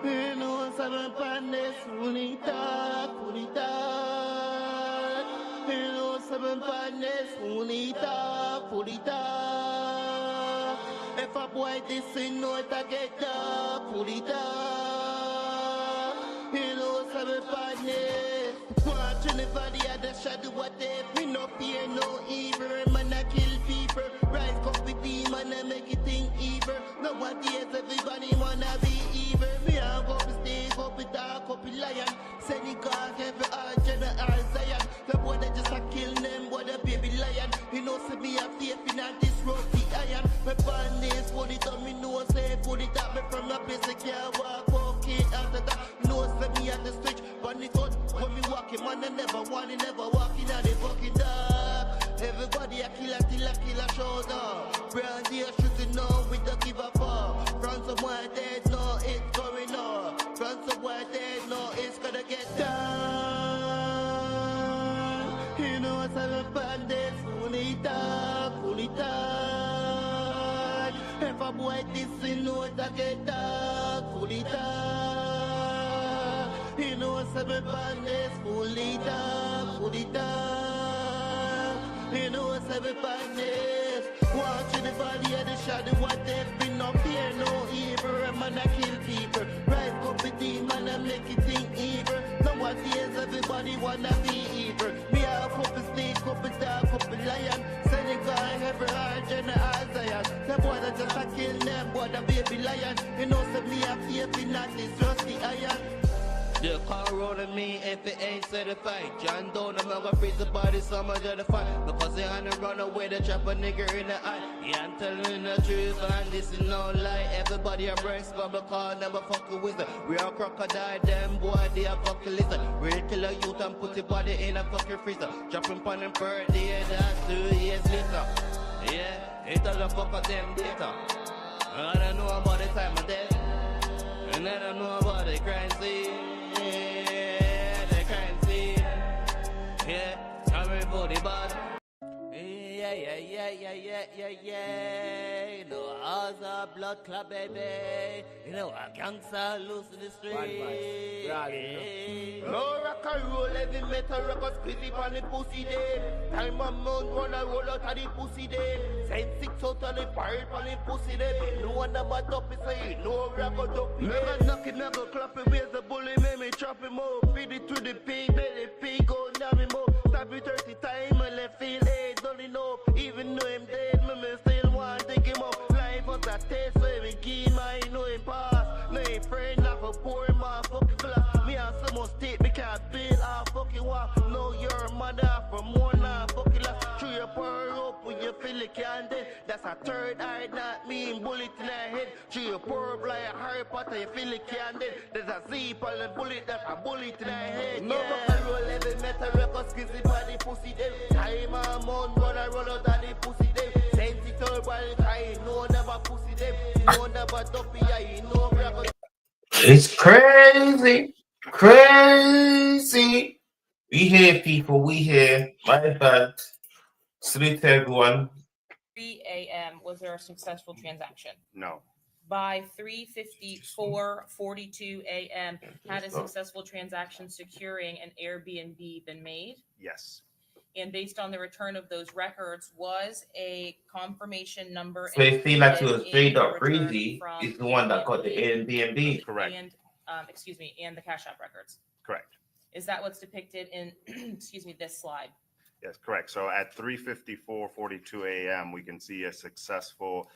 No saben panes, unita, unita. No saben panes, unita, unita. If a boy this in no get up, unita. No saben panes. Watch anybody at the shadow, what if we no fear, no evil. Man, I kill people. Rise up with demon and make it think evil. Nowadays, everybody wanna be evil. Me, I go up stage, go up dark, up lion. Senegal, every Arjuna, Zion. The boy that just a kill them, boy, the baby lion. He knows to be a faith in this rusty iron. My band is put it on me, no say, put it up me from a place I can't walk, okay, after that. Knows to me at the stretch, but it got when me walking, man, I never want it, never walking at the fucking dark. Everybody a killer till a killer shoulder. Brand here shooting now, we don't give a fuck. From somewhere dead, no, it's going on. From somewhere dead, no, it's gonna get done. You know what's on the bandits, unita, unita. If a boy this in no it a get dark, unita. You know what's on the bandits, unita, unita. You know what's everybody is. Watching the body of the shadow, what they've been up here, no evil. A man I kill people. Rise up with demon and make it think evil. Nowadays everybody wanna be evil. Me a couple snake, couple dog, couple lion. Senegal, every Arjuna, Zion. The boy that just a kill them, boy the baby lion. You know say me a faith in that is just the iron. The car rolling me if it ain't certified. John Doe, I'm gonna freeze the body, so much of the fight. Because they on the run away, they trap a nigga in the eye. Yeah, I'm telling the truth, and this is no lie. Everybody a breaks, but because never fucking with them. We are crocodile, them boy, they are fucking listen. Real killer youth and put your body in a fucking freezer. Dropping on them birthday, that's 2 years later. Yeah, it's all the fuck of them data. I don't know about the time of death. And I don't know about the crime scene. The crime scene. Yeah, I'm ready for the bad. Yeah. You know, ours are blood club, baby. You know, a gangster loose in the street. No rock and roll, heavy metal rockers, squeezy on the pussy day. Time a month, wanna roll out of the pussy day. Send 6 out on the pirate on the pussy day. No one about up is say, no rock or dope. Never knock it, never clap it, where's the bully, make me chop him up. Feed it to the pig, let the pig go down him up. Stab it 30 times, and let feel it, don't enough. Even though him dead, me still want to take him up. Life was a test, so him key, my know him pass. No him friend, not a poor man, fucking class. Me and some more state, me can't build a fucking wall. No, your mother from one fucking last. Through your power up when you feel it can't dead. That's a third eye, not me, bullet in the head. Through your power like a Harry Potter, you feel it can't dead. There's a zip on the bullet, that's a bullet in the head. No rock and roll, heavy metal records, kissy body pussy them. Time a month, wanna roll out of the pussy them. Sensitive while crying, no never pussy them. No never dopey, I no record. It's crazy. Crazy. We here, people. We here. My bad. Salute to everyone. 3 a.m. Was there a successful transaction? No. By 3:54:42 a.m. had a successful transaction securing an Airbnb been made? Yes. And based on the return of those records, was a confirmation number. So it feel like it was straight up Breezy is the one that got the Airbnb. Correct. And and the Cash App records. Correct. Is that what's depicted in this slide? Yes, correct. So at 3:54:42 a.m., we can see a successful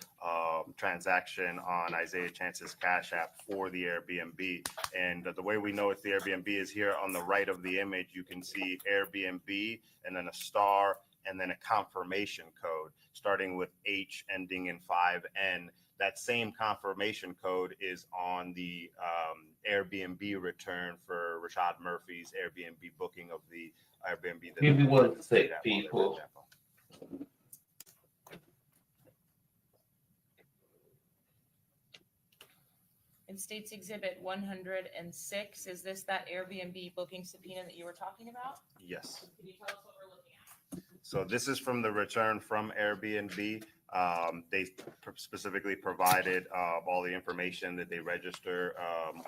transaction on Isaiah Chance's Cash App for the Airbnb. And the way we know it's the Airbnb is here on the right of the image. You can see Airbnb and then a star and then a confirmation code starting with H ending in 5N. That same confirmation code is on the Airbnb return for Rashad Murphy's Airbnb booking of the Airbnb. Maybe one sick people. In States Exhibit 106, is this that Airbnb booking subpoena that you were talking about? Yes. Can you tell us what we're looking at? So this is from the return from Airbnb. They specifically provided all the information that they register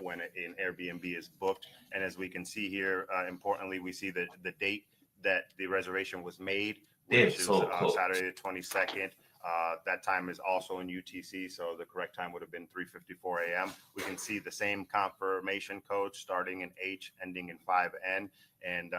when an Airbnb is booked. And as we can see here, importantly, we see the date that the reservation was made, which is Saturday the 22nd. That time is also in UTC, so the correct time would have been 3:54 a.m. We can see the same confirmation code starting in H, ending in 5N. And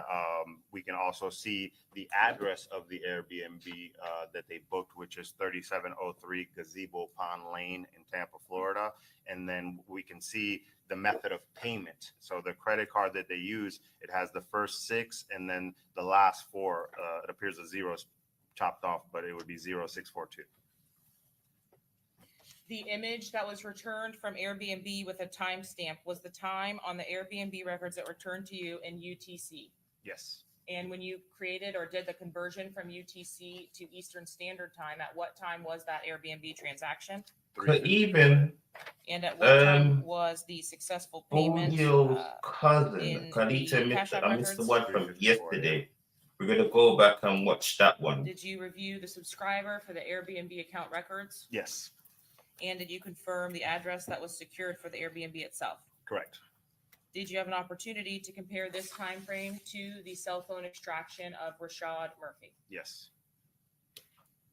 we can also see the address of the Airbnb that they booked, which is 3703 Gazebo Pond Lane in Tampa, Florida. And then we can see the method of payment. So the credit card that they use, it has the first 6 and then the last 4. It appears the zeros chopped off, but it would be 0642. The image that was returned from Airbnb with a timestamp was the time on the Airbnb records that returned to you in UTC. Yes. And when you created or did the conversion from UTC to Eastern Standard Time, at what time was that Airbnb transaction? Even and at what time was the successful payment? Foolio's cousin, in Kalita, the Cash App I missed the records? one from yesterday. We're gonna go back and watch that one. Did you review the subscriber for the Airbnb account records? Yes. And did you confirm the address that was secured for the Airbnb itself? Correct. Did you have an opportunity to compare this time frame to the cell phone extraction of Rashad Murphy? Yes.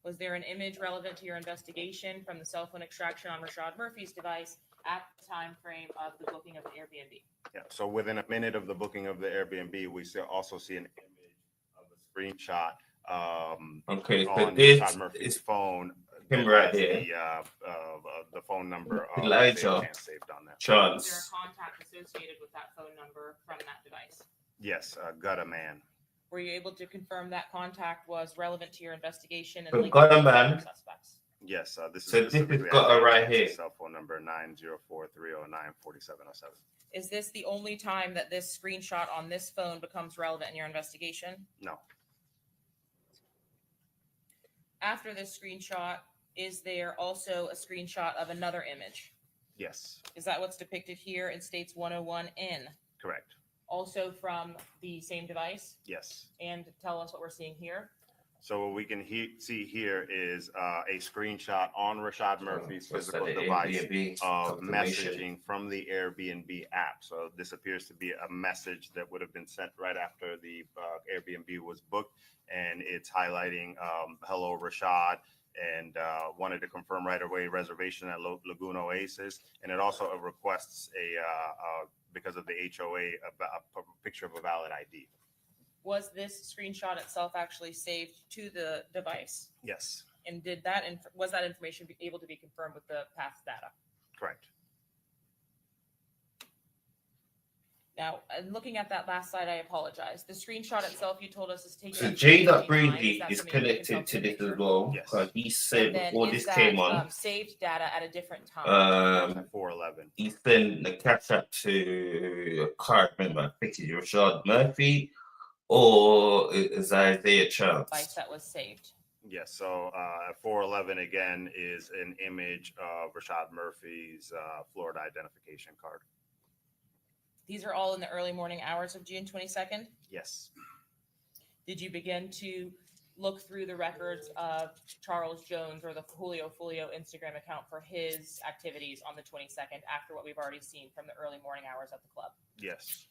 Was there an image relevant to your investigation from the cell phone extraction on Rashad Murphy's device at the time frame of the booking of the Airbnb? Yeah. So within a minute of the booking of the Airbnb, we also see an image of a screenshot Okay, so on this Rashad Murphy's is phone. him right There. there. The phone number of Elijah saved on that. Was there a Chance. contact associated with that phone number from that device? Yes, Gutta Man. Were you able to confirm that contact was relevant to your investigation and So linked got a to man. suspects? Yes, this is So this has specifically got her right Chance's here. Cell phone number 904-309-4707. Is this the only time that this screenshot on this phone becomes relevant in your investigation? No. After this screenshot, is there also a screenshot of another image? Yes. Is that what's depicted here in States 101N? Correct. Also from the same device? Yes. And tell us what we're seeing here. So what we can see here is a screenshot on Rashad Murphy's What's physical that, the device Airbnb of confirmation? messaging from the Airbnb app. So this appears to be a message that would have been sent right after the Airbnb was booked, and it's highlighting "Hello, Rashad," and wanted to confirm right away reservation at Lagoon Oasis, and it also requests because of the HOA a picture of a valid ID. Was this screenshot itself actually saved to the device? Yes. And was that information able to be confirmed with the path data? Correct. Now, looking at that last slide, I apologize. The screenshot itself, you told us, is taken. So at J. 3:59. Breezy that is something you can connected to tell this the as picture? well Yes. because he said And then before is this that, came on, saved data at a different time? At 411. he sent the cash app to a card member. I think it's Rashad Murphy or is Isaiah Chance. Device that was saved. Yes. So at 411 again is an image of Rashad Murphy's Florida identification card. These are all in the early morning hours of June 22nd. Yes. Did you begin to look through the records of Charles Jones or the Foolio Instagram account for his activities on the 22nd after what we've already seen from the early morning hours at the club? Yes.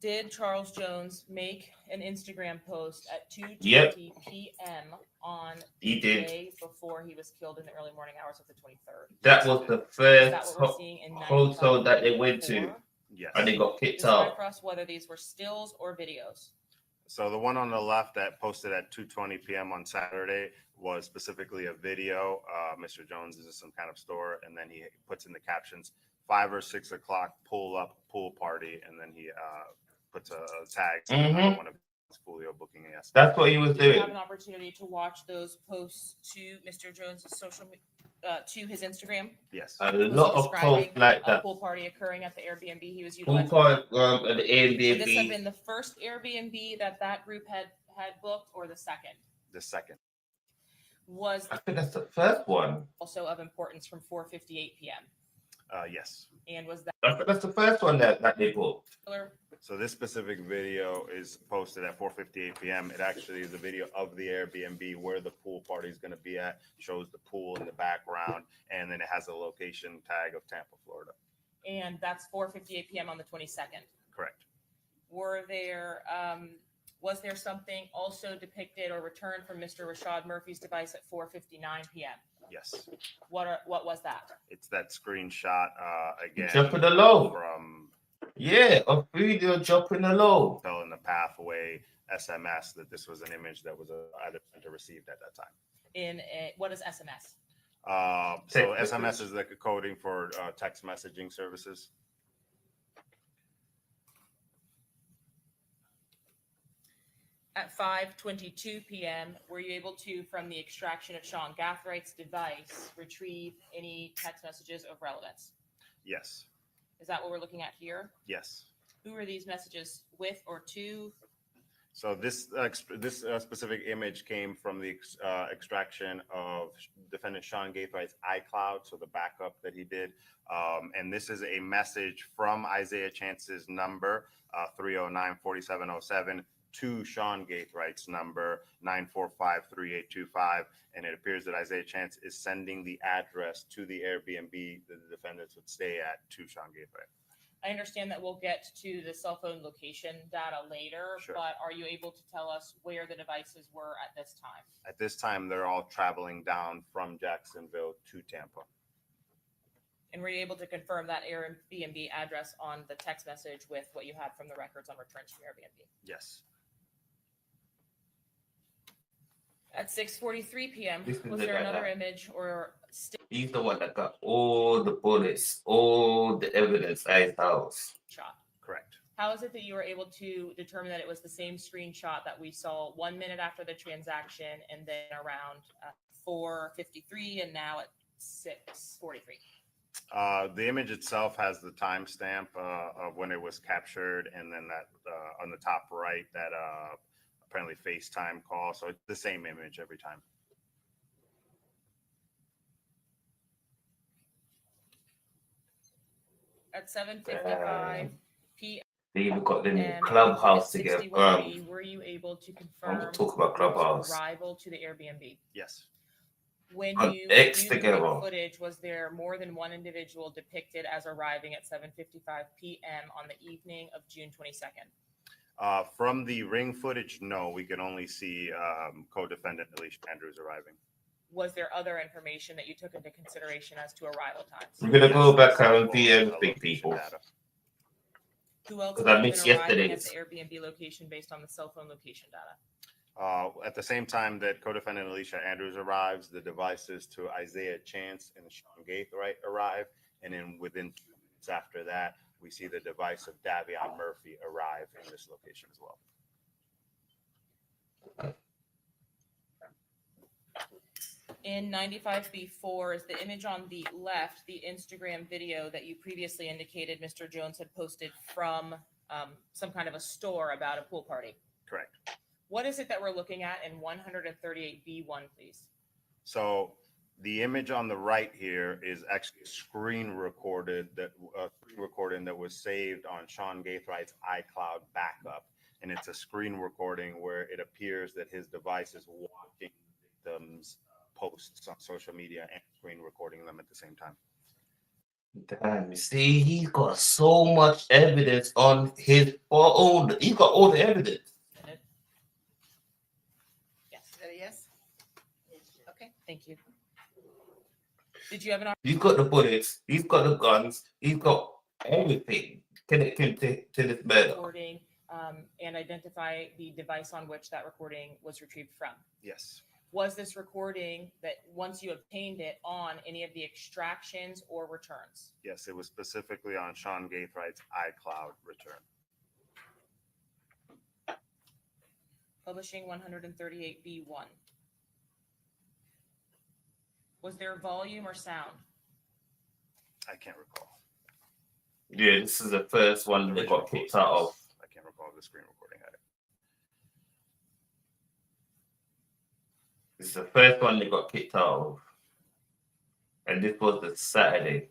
Did Charles Jones make an Instagram post at 2:20 Yep. p.m. on He the did. day before he was killed in the early morning hours of the 23rd? That was the Is that first what we're seeing in hotel that they went to 95.4? Yes. and they got kicked Describe out. for us whether these were stills or videos. So the one on the left that posted at 2:20 p.m. on Saturday was specifically a video. Mr. Jones is in some kind of store, and then he puts in the captions 5 or 6 o'clock pool party, and then he puts a tag Mhm. one of his Foolio booking. Yes, That's what he was Did you have doing. an opportunity to watch those posts to Mr. Jones' to his Instagram? yes, A Was lot he of posts describing like a that. pool party occurring at the Airbnb he was Pool utilizing? party at the Would this have Airbnb. been the first Airbnb that group had booked, or the second? the second. Was I think that's the first one. also of importance from 4:58 p.m. Yes. And was that That's the first one that they put. So this specific video is posted at 4:58 p.m. It actually is a video of the Airbnb where the pool party is going to be at. Shows the pool in the background, and then it has a location tag of Tampa, Florida. And that's 4:58 p.m. on the 22nd. Correct. Was there something also depicted or returned from Mr. Rashad Murphy's device at 4:59 p.m.? Yes. What was that? It's that screenshot again. Jumping the low. From a video jumping the low. telling the pathway SMS that this was an image that was either sent or received at that time. What is SMS? So SMS is like a coding for text messaging services. At 5:22 p.m., were you able to, from the extraction of Sean Gathwright's device, retrieve any text messages of relevance? Yes. Is that what we're looking at here? Yes. Who are these messages with or to? So this specific image came from the extraction of defendant Sean Gathwright's iCloud, so the backup that he did. And this is a message from Isaiah Chance's number, 309-4707, to Sean Gathwright's number, 945-3825. And it appears that Isaiah Chance is sending the address to the Airbnb that the defendants would stay at to Sean Gathwright. I understand that we'll get to the cell phone location data later, Sure. But are you able to tell us where the devices were at this time? At this time, they're all traveling down from Jacksonville to Tampa. And were you able to confirm that Airbnb address on the text message with what you had from the records on returns from Airbnb? Yes. At 6:43 p.m., This is was it there right another now. image or He's the one that got all the bullets, all the evidence at his house. shot? Correct. How is it that you were able to determine that it was the same screenshot that we saw 1 minute after the transaction and then around 4:53 and now at 6:43? The image itself has the timestamp of when it was captured, and then that on the top right, that apparently FaceTime call. So it's the same image every time. At 7:55 p.m. They even got them in and Clubhouse together. 61B, were you able to I'm confirm talk about Clubhouse. arrival to the Airbnb? Yes. When On you X viewed the together. footage, was there more than one individual depicted as arriving at 7:55 p.m. on the evening of June 22nd? From the ring footage, no, we can only see co-defendant Alicia Andrews arriving. Was there other information that you took into consideration as to arrival times? We're gonna go back Yes, and see everything, location people. data. Who else Because would I have been missed arriving at yesterday's. the Airbnb location based on the cell phone location data? At the same time that co-defendant Alicia Andrews arrives, the devices to Isaiah Chance and Sean Gathwright arrive, and then within 2 minutes after that, we see the device of Davion Murphy arrive in this location as well. In 95B4 is the image on the left, the Instagram video that you previously indicated Mr. Jones had posted from some kind of a store about a pool party. Correct. What is it that we're looking at in 138B1, please? So the image on the right here is actually a screen recording that was saved on Sean Gathwright's iCloud backup, and it's a screen recording where it appears that his device is watching victims' posts on social media and screen recording them at the same time. Damn, you see, he's got so much evidence on his phone. He's got all the evidence. Yes. Is that a yes? Okay, thank you. Did you have an He's got the bullets. He's got the guns. He's got everything connected to this murder. recording and identify the device on which that recording was retrieved from? Yes. Was this recording that once you obtained it on any of the extractions or returns? Yes, it was specifically on Sean Gathwright's iCloud return. Publishing 138B1. Was there volume or sound? I can't recall. Yeah, this is the first one they got kicked out of. I can't recall if the screen recording had it. This is the first one they got kicked out of. And this was the Saturday.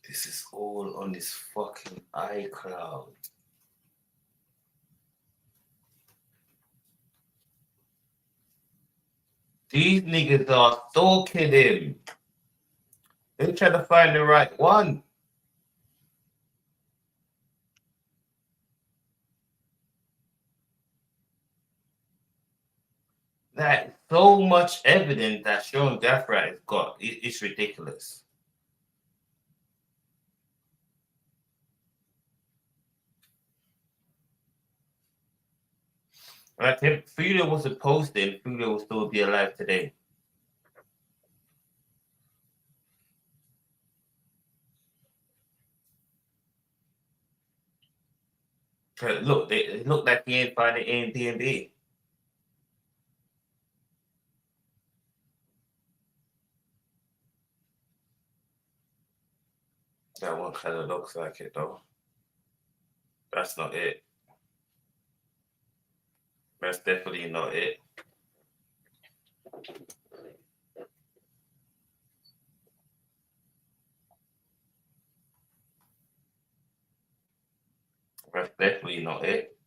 This is all on this fucking iCloud. These niggas are stalking him. They're trying to find the right one. Like, so much evidence that Sean Gaffray has got. It's ridiculous. Like, if Foolio wasn't posted, Foolio would still be alive today. Look, it looked like he ain't finding Airbnb. That one kind of looks like it, though. That's not it. That's definitely not it. That's definitely not it.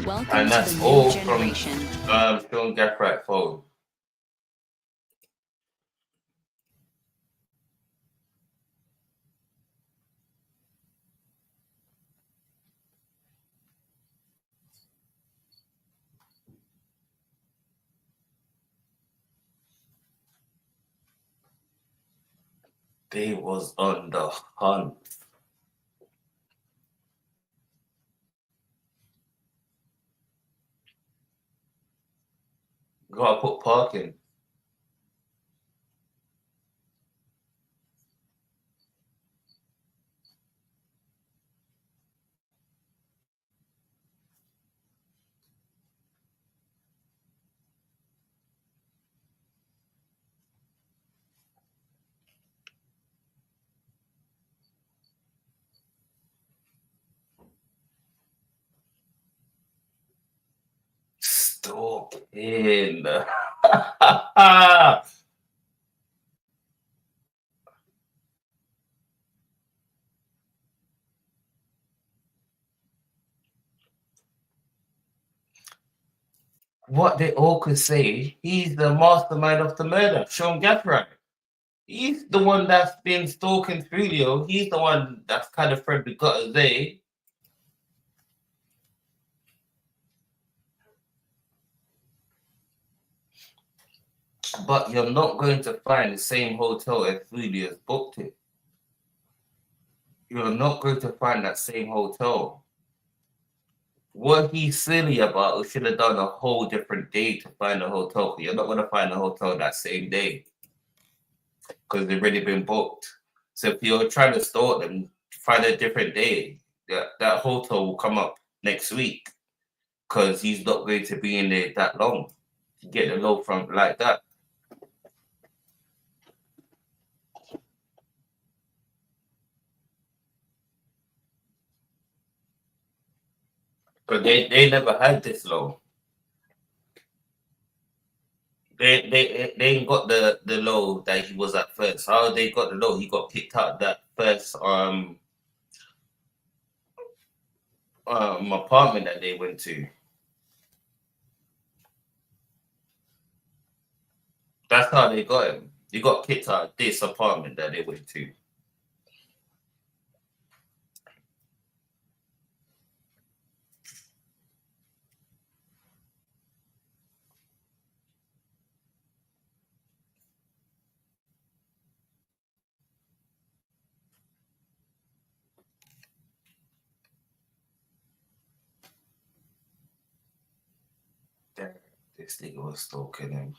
Welcome And to that's the all new from generation. Sean Gaffray's phone. They was on the hunt. Gotta put parking. Stalking. What they all could say, he's the mastermind of the murder, Sean Gaffray. He's the one that's been stalking Foolio. He's the one that's kind of friend with Zay. But you're not going to find the same hotel as Foolio's booked it. You're not going to find that same hotel. What he's silly about, we should have done a whole different day to find a hotel. You're not going to find a hotel that same day because they've already been booked. So if you're trying to store them, find a different day. That hotel will come up next week because he's not going to be in there that long to get the low from like that. Because they never had this low. They ain't got the low that he was at first. How they got the low? He got kicked out that first apartment that they went to. That's how they got him. He got kicked out of this apartment that they went to. This nigga was stalking him.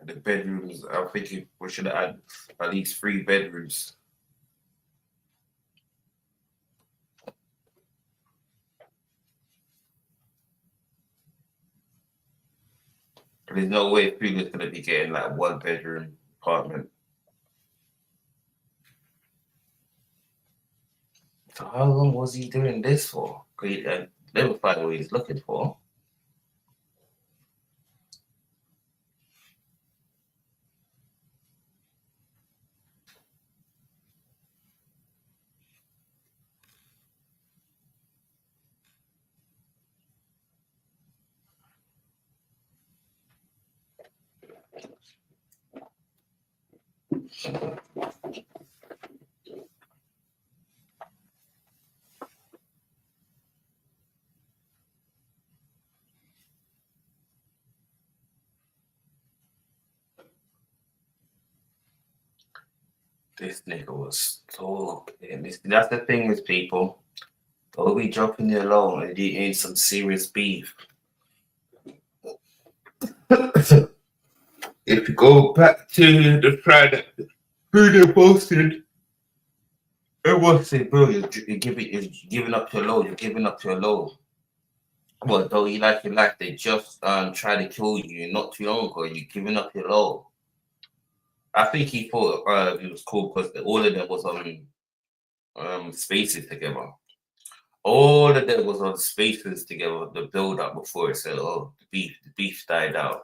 The bedrooms, I think we should add at least 3 bedrooms. There's no way Foolio's gonna be getting like 1 bedroom apartment. So how long was he doing this for? I never find what he's looking for. This nigga was talking. That's the thing with people. Don't be dropping you alone and you ain't some serious beef. If you go back to the Friday, who they posted, it was say, bro, you're giving up your load. You're giving up your load. But though you like your life, they just try to kill you not too long ago. You're giving up your load. I think he thought it was cool because all of them was on spaces together. All of them was on spaces together. The build up before it said, "Oh, the beef died out."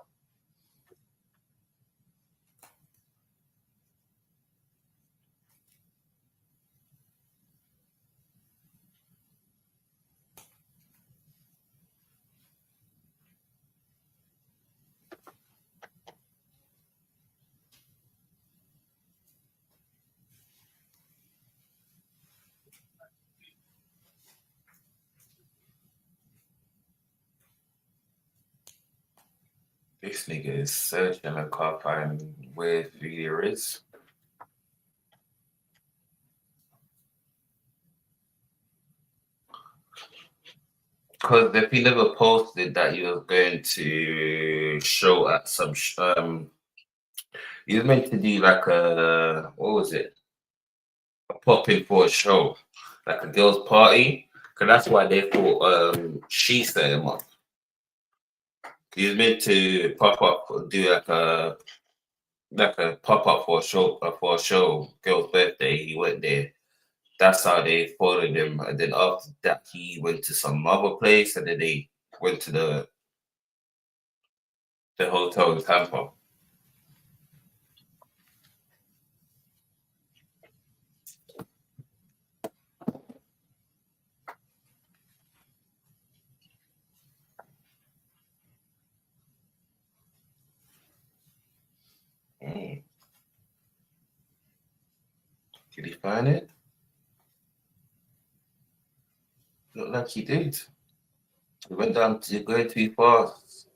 This nigga is searching and can't find where Foolio is. Because if he never posted that he was going to show at some, he was meant to do like what was it? A pop in for a show, like a girls' party. Because that's why they thought she set him up. He was meant to pop up, do like a pop up for a show, girl's birthday. He went there. That's how they followed him, and then after that, he went to some other place, and then they went to the hotel in Tampa. Mm. Did he find it? Looked like he did. He went down to going too fast.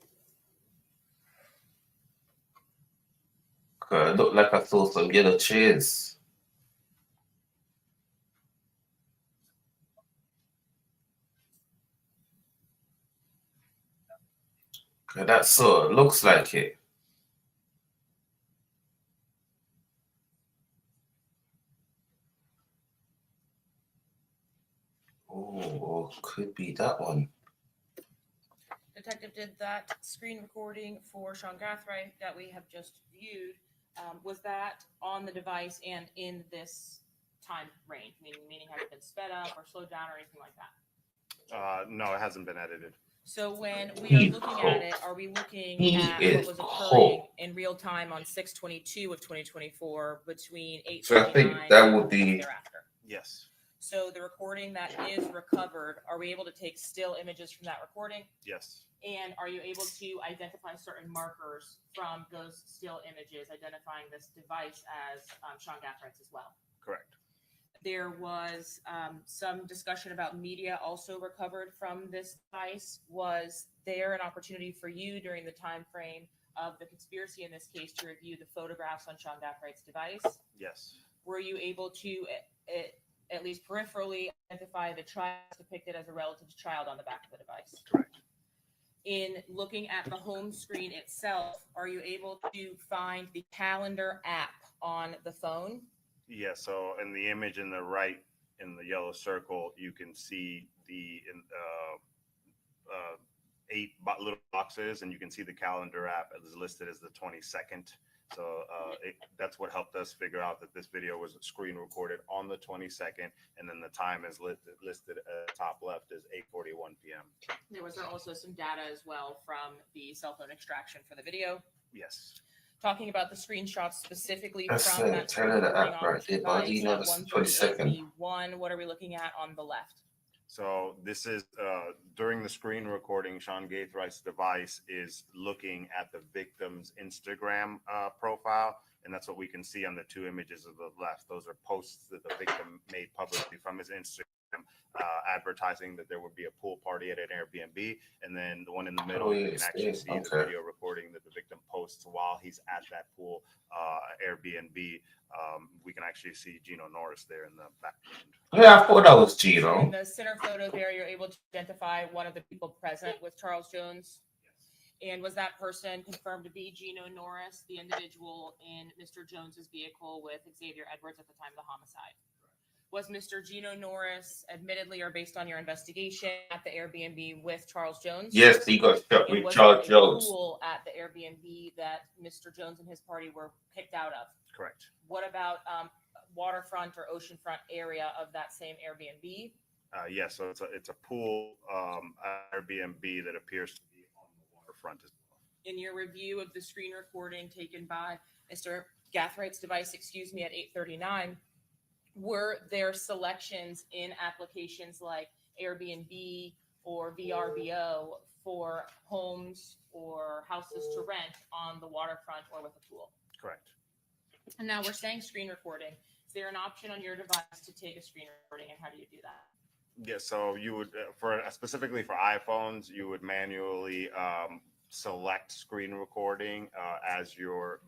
It looked like I saw some yellow chairs. That sort of looks like it. Oh, could be that one. Detective did that screen recording for Sean Gathright that we have just viewed. Was that on the device and in this time range? Meaning has it been sped up or slowed down or anything like that? No, it hasn't been edited. So when we are looking at it, are we looking at what was occurring in real time on 6/22 of 2024 between 8:59 So I think that would be thereafter? Yes. So the recording that is recovered, are we able to take still images from that recording? Yes. And are you able to identify certain markers from those still images, identifying this device as Sean Gathrights as well? Correct. There was some discussion about media also recovered from this device. Was there an opportunity for you during the time frame of the conspiracy in this case to review the photographs on Sean Gathrights' device? Yes. Were you able to at least peripherally identify the child depicted as a relative's child on the back of the device? Correct. In looking at the home screen itself, are you able to find the calendar app on the phone? Yeah, so in the image in the right, in the yellow circle, you can see the little boxes, and you can see the calendar app is listed as the 22nd. So that's what helped us figure out that this video was screen recorded on the 22nd, and then the time is listed at the top left as 8:41 p.m. There was also some data as well from the cell phone extraction for the video. Yes. Talking about the screenshots specifically That's from the that trailer screen the recording app on right the there, but device you know at this 1:38 22nd. P1. What are we looking at on the left? So this is during the screen recording, Sean Gaithwright's device is looking at the victim's Instagram profile, and that's what we can see on the two images of the left. Those are posts that the victim made publicly from his Instagram, advertising that there would be a pool party at an Airbnb. And then the one in the middle, you can actually see the video recording that the victim posts while he's at that pool Airbnb. We can actually see Gino Norris there in the background. Yeah, I thought that was So in Gino. the center photo there, you're able to identify one of the people present with Charles Jones. And was that person confirmed to be Gino Norris, the individual in Mr. Jones's vehicle with Xavier Edwards at the time of the homicide? Was Mr. Gino Norris, admittedly or based on your investigation, at the Airbnb with Charles Jones? Yes, he got shot And with was Charles there a Jones. pool at the Airbnb that Mr. Jones and his party were kicked out of? Correct. What about waterfront or oceanfront area of that same Airbnb? Yes, so it's a pool Airbnb that appears to be on the waterfront as well. In your review of the screen recording taken by Mr. Gathwright's device, at 8:39, were there selections in applications like Airbnb or VRBO for homes or houses to rent on the waterfront or with a pool? Correct. And now we're saying screen recording. Is there an option on your device to take a screen recording, and how do you do that? Yeah, so you would, specifically for iPhones, you would manually select screen recording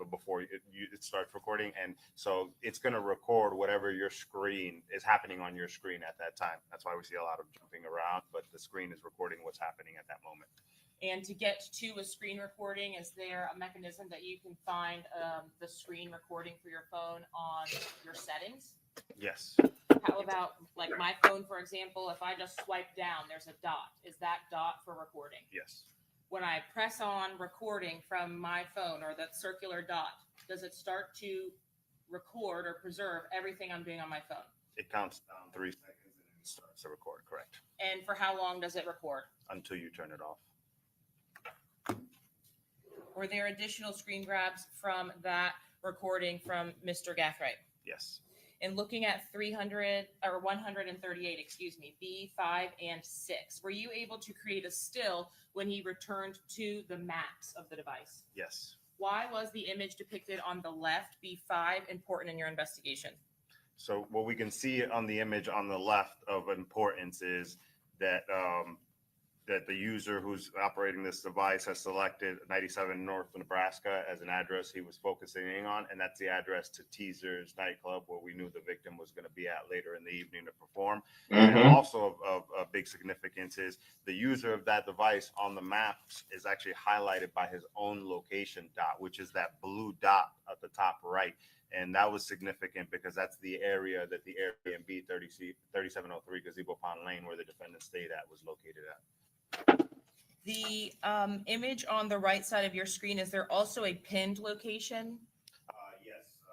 before it starts recording, and so it's going to record whatever your screen is happening on your screen at that time. That's why we see a lot of jumping around, but the screen is recording what's happening at that moment. And to get to a screen recording, is there a mechanism that you can find the screen recording for your phone on your settings? Yes. How about like my phone, for example, if I just swipe down, there's a dot. Is that dot for recording? Yes. When I press on recording from my phone or that circular dot, does it start to record or preserve everything I'm doing on my phone? It counts down 3 seconds and it starts to record, correct? And for how long does it record? Until you turn it off. Were there additional screen grabs from that recording from Mr. Gathright? Yes. And looking at 138, B5 and 6, were you able to create a still when he returned to the maps of the device? Yes. Why was the image depicted on the left, B5, important in your investigation? So what we can see on the image on the left of importance is that that the user who's operating this device has selected 97 North Nebraska as an address he was focusing on, and that's the address to Teaser's nightclub where we knew the victim was going to be at later in the evening to perform. And also of big significance is the user of that device on the maps is actually highlighted by his own location dot, which is that blue dot at the top right. And that was significant because that's the area that the Airbnb 3703 Gazebo Pond Lane, where the defendant stayed at, was located at. The image on the right side of your screen, is there also a pinned location? Yes, the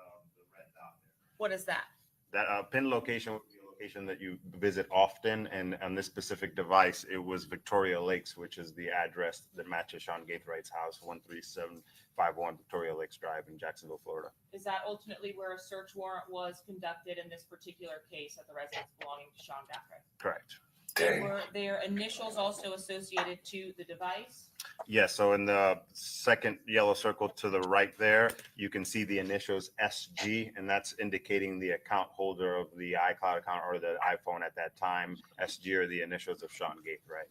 red dot there. What is that? That pinned location would be a location that you visit often, and on this specific device, it was Victoria Lakes, which is the address that matches Sean Gaithwright's house, 13751 Victoria Lakes Drive in Jacksonville, Florida. Is that ultimately where a search warrant was conducted in this particular case at the residence belonging to Sean Gathright? Correct. Were there initials also associated to the device? Yes, so in the second yellow circle to the right there, you can see the initials SG, and that's indicating the account holder of the iCloud account or the iPhone at that time. SG are the initials of Sean Gaithright.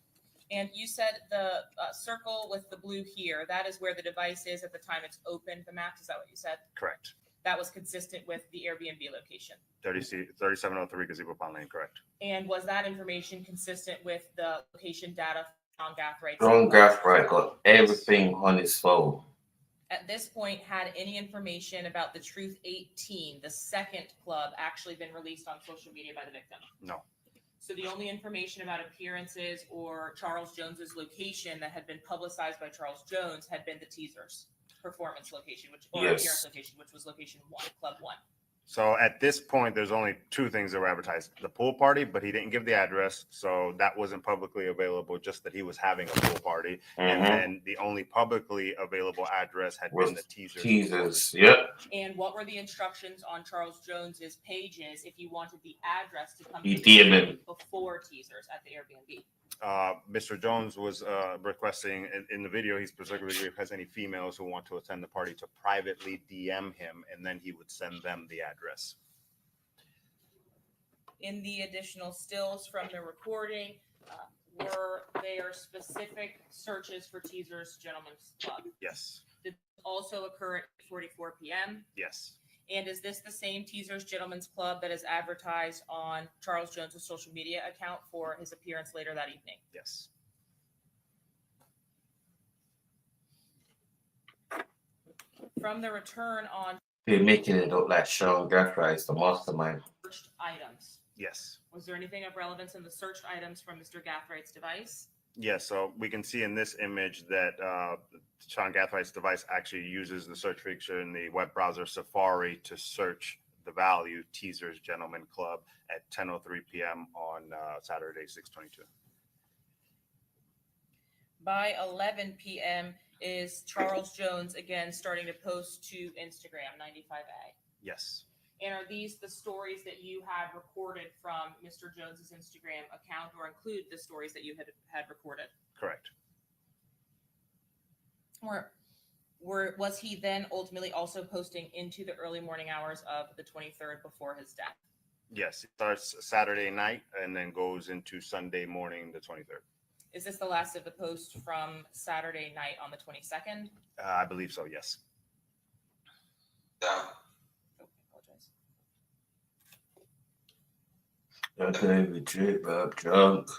And you said the circle with the blue here, that is where the device is at the time it's opened, the maps, is that what you said? Correct. That was consistent with the Airbnb location. 3703 Gazebo Pond Lane, correct. And was that information consistent with the location data John Gathright. John Gathright got everything on his phone. At this point, had any information about the Truth 18, the second club, actually been released on social media by the victim? No. So the only information about appearances or Charles Jones's location that had been publicized by Charles Jones had been the teaser's performance location, appearance location, which was location 1, Club 1. So at this point, there's only two things that were advertised: the pool party, but he didn't give the address, so that wasn't publicly available, just that he was having a pool party. And then the only publicly available address had been the teasers. Yep. And what were the instructions on Charles Jones's pages if you wanted the address to come You to DM him. before teasers at the Airbnb? Mr. Jones was requesting in the video, he specifically requests any females who want to attend the party to privately DM him, and then he would send them the address. In the additional stills from the recording, were there specific searches for teasers Gentlemen's Club? Yes. Did this also occur at 4:44 p.m.? Yes. And is this the same Teasers Gentlemen's Club that is advertised on Charles Jones's social media account for his appearance later that evening? Yes. From the return on They're making it look like Sean Gathright is the mastermind. searched items, Yes. was there anything of relevance in the searched items from Mr. Gathwright's device? Yes. So we can see in this image that Sean Gathwright's device actually uses the search feature in the web browser Safari to search the value Teasers Gentlemen Club at 10:03 p.m. on Saturday, 6/22. By 11 p.m., is Charles Jones again starting to post to Instagram 95A? Yes. And are these the stories that you had recorded from Mr. Jones's Instagram account, or include the stories that you had recorded? Correct. Or was he then ultimately also posting into the early morning hours of the 23rd before his death? Yes. It starts Saturday night and then goes into Sunday morning, the 23rd. Is this the last of the posts from Saturday night on the 22nd? I believe so. Yes. Yeah. Oh, I apologize. Drunk.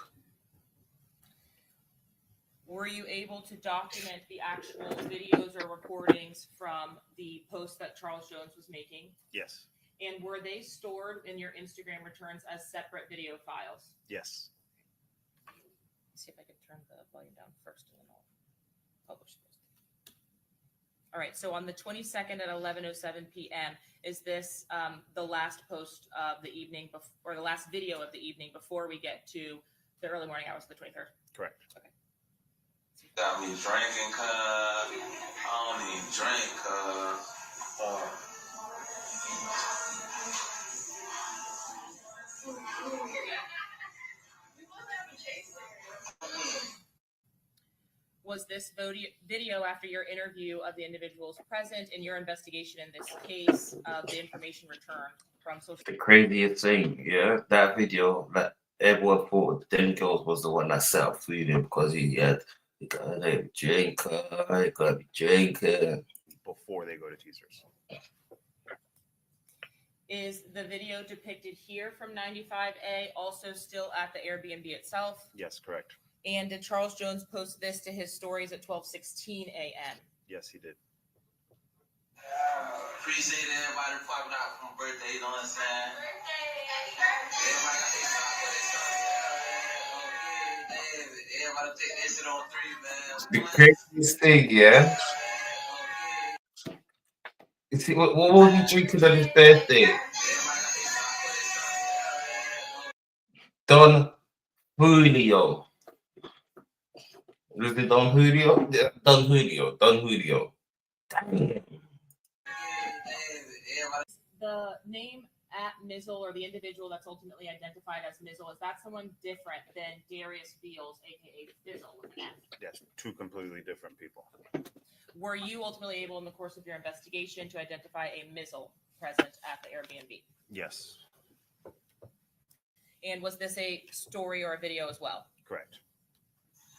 Were you able to document the actual videos or recordings from the posts that Charles Jones was making? Yes. And were they stored in your Instagram returns as separate video files? Yes. Let's see if I can turn the volume down first and then I'll publish this. All right, so on the 22nd at 11:07 p.m., is this the last post of the evening, or the last video of the evening before we get to the early morning hours of the 23rd? Correct. Okay. Got me drinking, cuz. I don't even drink, cuz. Was this video after your interview of the individuals present in your investigation in this case of the information returned from social The craziest thing, yeah, that video that everyone thought the girls was the one that set up Foolio because he gotta be drinking. Before they go to teasers. Is the video depicted here from 95A also still at the Airbnb itself? Yes, correct. And did Charles Jones post this to his stories at 12:16 a.m.? Yes, he did. Appreciate everybody popping out for my birthday, you know what I'm saying? Everybody got their shot for their shot. Everybody take that shit on 3, man. The craziest thing, yeah. You see, what was he drinking on his birthday? Don Julio. Was it Don Julio? Yeah, Don Julio. Damn. The name at Mizzle, or the individual that's ultimately identified as Mizzle, is that someone different than Darius Beals, aka Fizzle with an F? Yes, two completely different people. Were you ultimately able in the course of your investigation to identify a Mizzle present at the Airbnb? Yes, And was this a story or a video as well? correct.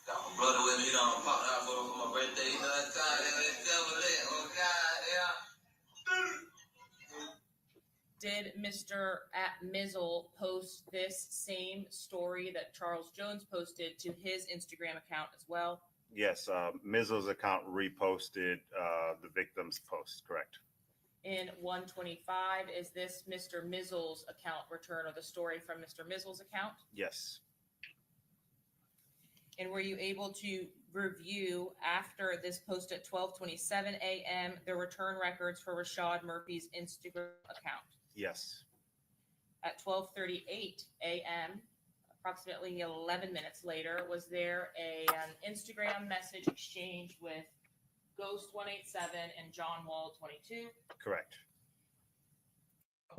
Got my brother with me, he done popped out for my birthday, you know that time, oh God, yeah. Did Mr. at Mizzle post this same story that Charles Jones posted to his Instagram account as well? Yes, Mizzle's account reposted the victim's post, correct? In 125, is this Mr. Mizzle's account return or the story from Mr. Mizzle's account? Yes. And were you able to review after this post at 12:27 a.m. the return records for Rashad Murphy's Instagram account? Yes. At 12:38 a.m., approximately 11 minutes later, was there an Instagram message exchange with Ghost 187 and John Wall 22? Correct.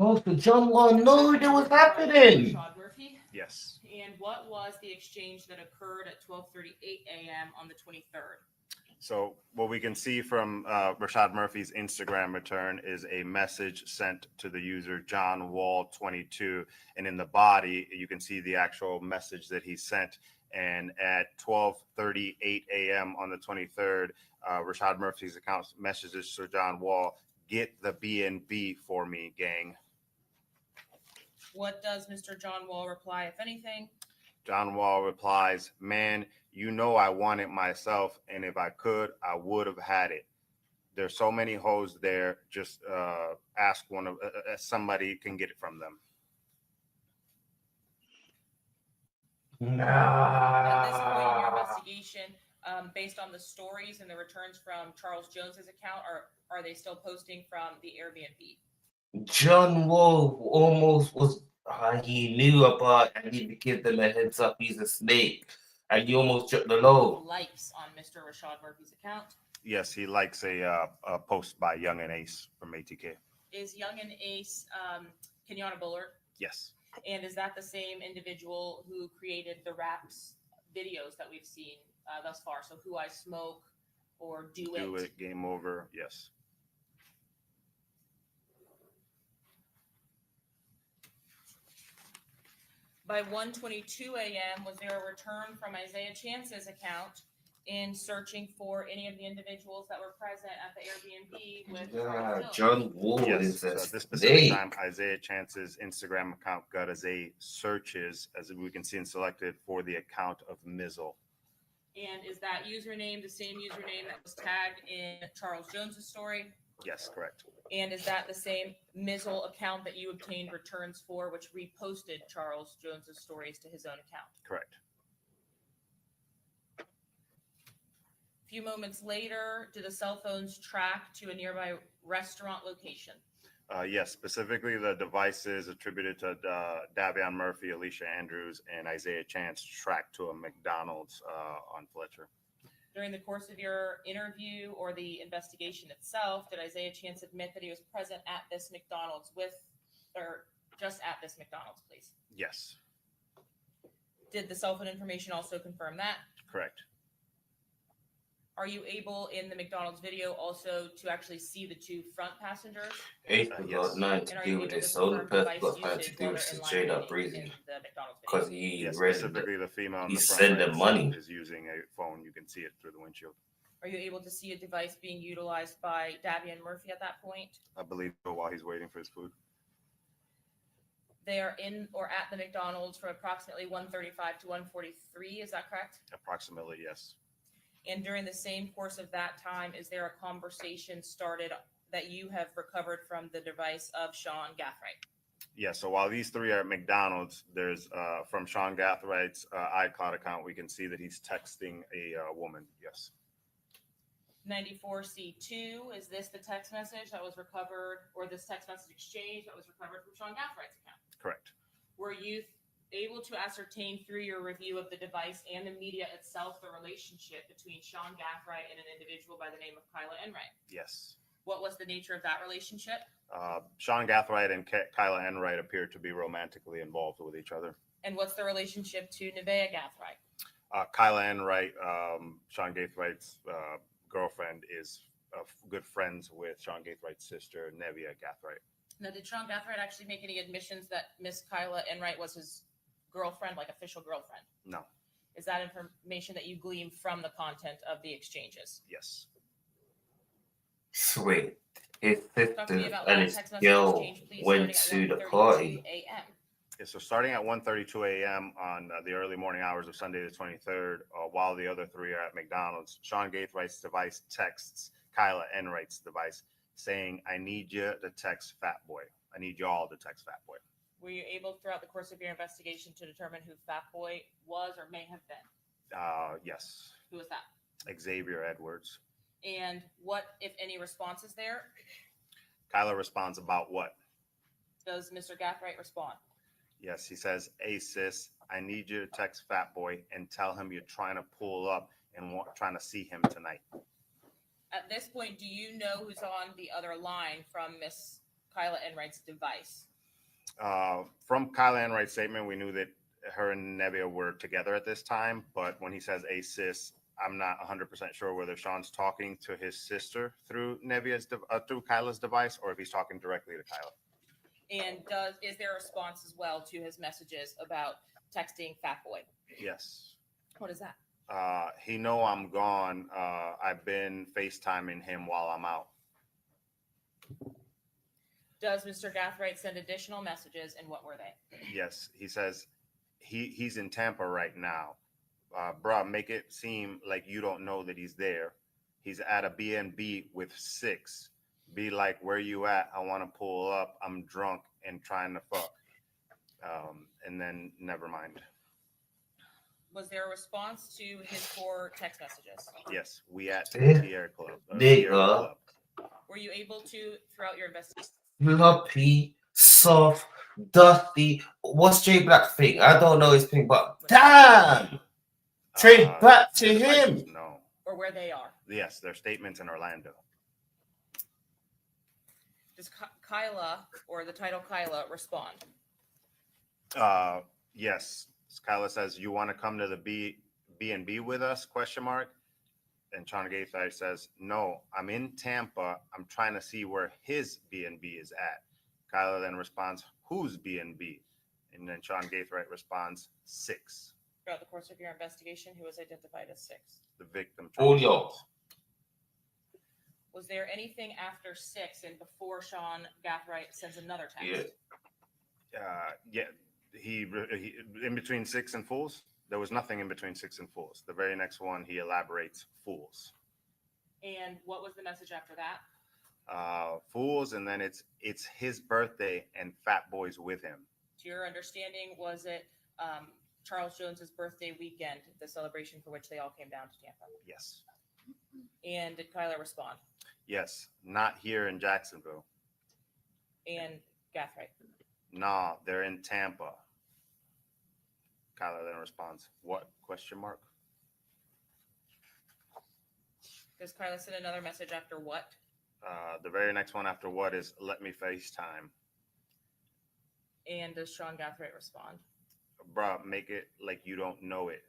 Oh, so John Wall knew what was happening. Rashad Murphy. Yes. And what was the exchange that occurred at 12:38 a.m. on the 23rd? So what we can see from Rashad Murphy's Instagram return is a message sent to the user John Wall 22, and in the body you can see the actual message that he sent. And at 12:38 a.m. on the 23rd, Rashad Murphy's account messages to John Wall, "Get the BNB for me, gang." What does Mr. John Wall reply, if anything? John Wall replies, "Man, you know I want it myself, and if I could, I would have had it. There's so many hoes there. Just ask one of somebody can get it from them." At this point in your investigation, based on the stories and the returns from Charles Jones's account, are they still posting from the Airbnb? John Wall almost was. He knew about, and he gave them a heads up. He's a snake, and he almost dropped the low. Likes on Mr. Rashad Murphy's account. Yes, he likes a post by Young and Ace from ATK. Is Young and Ace Kenyatta Bullard? Yes. And is that the same individual who created the raps videos that we've seen thus far? So Who I Smoke or Do It? Game Over. Yes. By 1:22 a.m., was there a return from Isaiah Chance's account in searching for any of the individuals that were present at the Airbnb with Charles Jones? John Wall Yes. is So a at this specific snake. time, Isaiah Chance's Instagram account got Isaiah searches, as we can see and selected, for the account of Mizzle. And is that username the same username that was tagged in Charles Jones's story? Yes, correct. And is that the same Mizzle account that you obtained returns for, which reposted Charles Jones's stories to his own account? Correct. A few moments later, do the cell phones track to a nearby restaurant location? Yes, specifically the devices attributed to Davion Murphy, Alicia Andrews, and Isaiah Chance tracked to a McDonald's on Fletcher. During the course of your interview or the investigation itself, did Isaiah Chance admit that he was present at this McDonald's or just at this McDonald's, please? Yes, Did the cell phone information also confirm that? correct. Are you able in the McDonald's video also to actually see the two front passengers? Eight Yes. got nothing to And are do you with able this. to Only confirm person device got nothing to usage do while with they're in line straight up waiting breathing. in the McDonald's video? Because he Yes, read specifically the female in he the front send the right money. is using a phone. You can see it through the windshield. Are you able to see a device being utilized by Davion Murphy at that point? I believe so, while he's waiting for his food. They are in or at the McDonald's from approximately 1:35 to 1:43. Is that correct? Approximately, yes. And during the same course of that time, is there a conversation started that you have recovered from the device of Sean Gathright? Yeah, so while these three are at McDonald's, there's from Sean Gathwright's iCloud account, we can see that he's texting a woman. Yes. 94C2, is this the text message that was recovered, or this text message exchange that was recovered from Sean Gathwright's account? Correct. Were you able to ascertain through your review of the device and the media itself the relationship between Sean Gathright and an individual by the name of Kyla Enright? Yes. What was the nature of that relationship? Sean Gathright and Kyla Enright appear to be romantically involved with each other. And what's the relationship to Nevaeh Gathright? Kyla Enright, Sean Gathwright's girlfriend, is good friends with Sean Gathwright's sister, Nevia Gathright. Now, did Sean Gathright actually make any admissions that Miss Kyla Enright was his girlfriend, like official girlfriend? No. Is that information that you gleaned from the content of the exchanges? Yes. Sweet. his Talk to me sister about and that his text message girl exchange, please, went starting to at the 1:32 party. a.m. Yeah, so starting at 1:32 a.m. on the early morning hours of Sunday the 23rd, while the other three are at McDonald's, Sean Gaithwright's device texts Kyla Enright's device saying, I need you to text Fat Boy. I need you all to text Fat Boy. Were you able throughout the course of your investigation to determine who Fat Boy was or may have been? Yes. Who was that? Xavier Edwards. And what, if any, responses there? Kyla responds about what? Does Mr. Gathright respond? Yes, he says, hey, sis, I need you to text Fat Boy and tell him you're trying to pull up and trying to see him tonight. At this point, do you know who's on the other line from Miss Kyla Enright's device? From Kyla Enright's statement, we knew that her and Nevia were together at this time, but when he says, hey, sis, I'm not 100% sure whether Sean's talking to his sister through through Kyla's device or if he's talking directly to Kyla. And is there a response as well to his messages about texting Fat Boy? Yes. What is that? He know I'm gone. I've been FaceTiming him while I'm out. Does Mr. Gathright send additional messages, and what were they? Yes, he says he's in Tampa right now. Bruh, make it seem like you don't know that he's there. He's at a B&B with 6. Be like, where you at? I want to pull up. I'm drunk and trying to fuck. And then never mind. Was there a response to his 4 text messages? Yes, we at Yeah. Tierra Club. Nigga. Were you able to, throughout your investigation? Floppy, soft, dusty. What's Jay Black thing? I don't know his thing, but damn! Trade back to him. No. Or where they are? Yes, their statements in Orlando. Does Kyla, or the title Kyla, respond? Yes. Kyla says, you want to come to the B&B with us, question mark? And Sean Gaithright says, no, I'm in Tampa. I'm trying to see where his B&B is at. Kyla then responds, whose B&B? And then Sean Gaithright responds, 6. Throughout the course of your investigation, who was identified as 6? The victim. Foolio. Was there anything after 6 and before Sean Gathright sends another text? Yeah. He in between 6 and Fools. There was nothing in between 6 and Fools. The very next one, he elaborates Fools. And what was the message after that? Fools, and then it's his birthday and Fat Boy's with him. To your understanding, was it Charles Jones's birthday weekend, the celebration for which they all came down to Tampa? Yes. And did Kyla respond? Yes. Not here in Jacksonville. And Gathright? Nah, they're in Tampa. Kyla then responds, what, question mark? Does Kyla send another message after what? The very next one after what is, let me FaceTime. And does Sean Gathright respond? Bruh, make it like you don't know it.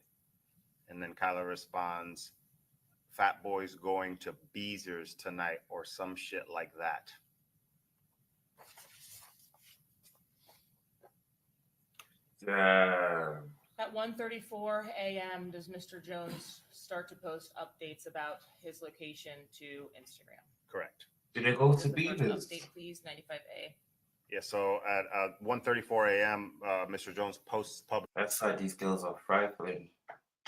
And then Kyla responds, Fat Boy's going to Beezer's tonight or some shit like that. Damn. At 1:34 a.m., does Mr. Jones start to post updates about his location to Instagram? Correct. Did they go What to is the first Beavers? update, please? 95A. Yeah, so at 1:34 a.m., Mr. Jones posts public That's how these girls are frightening.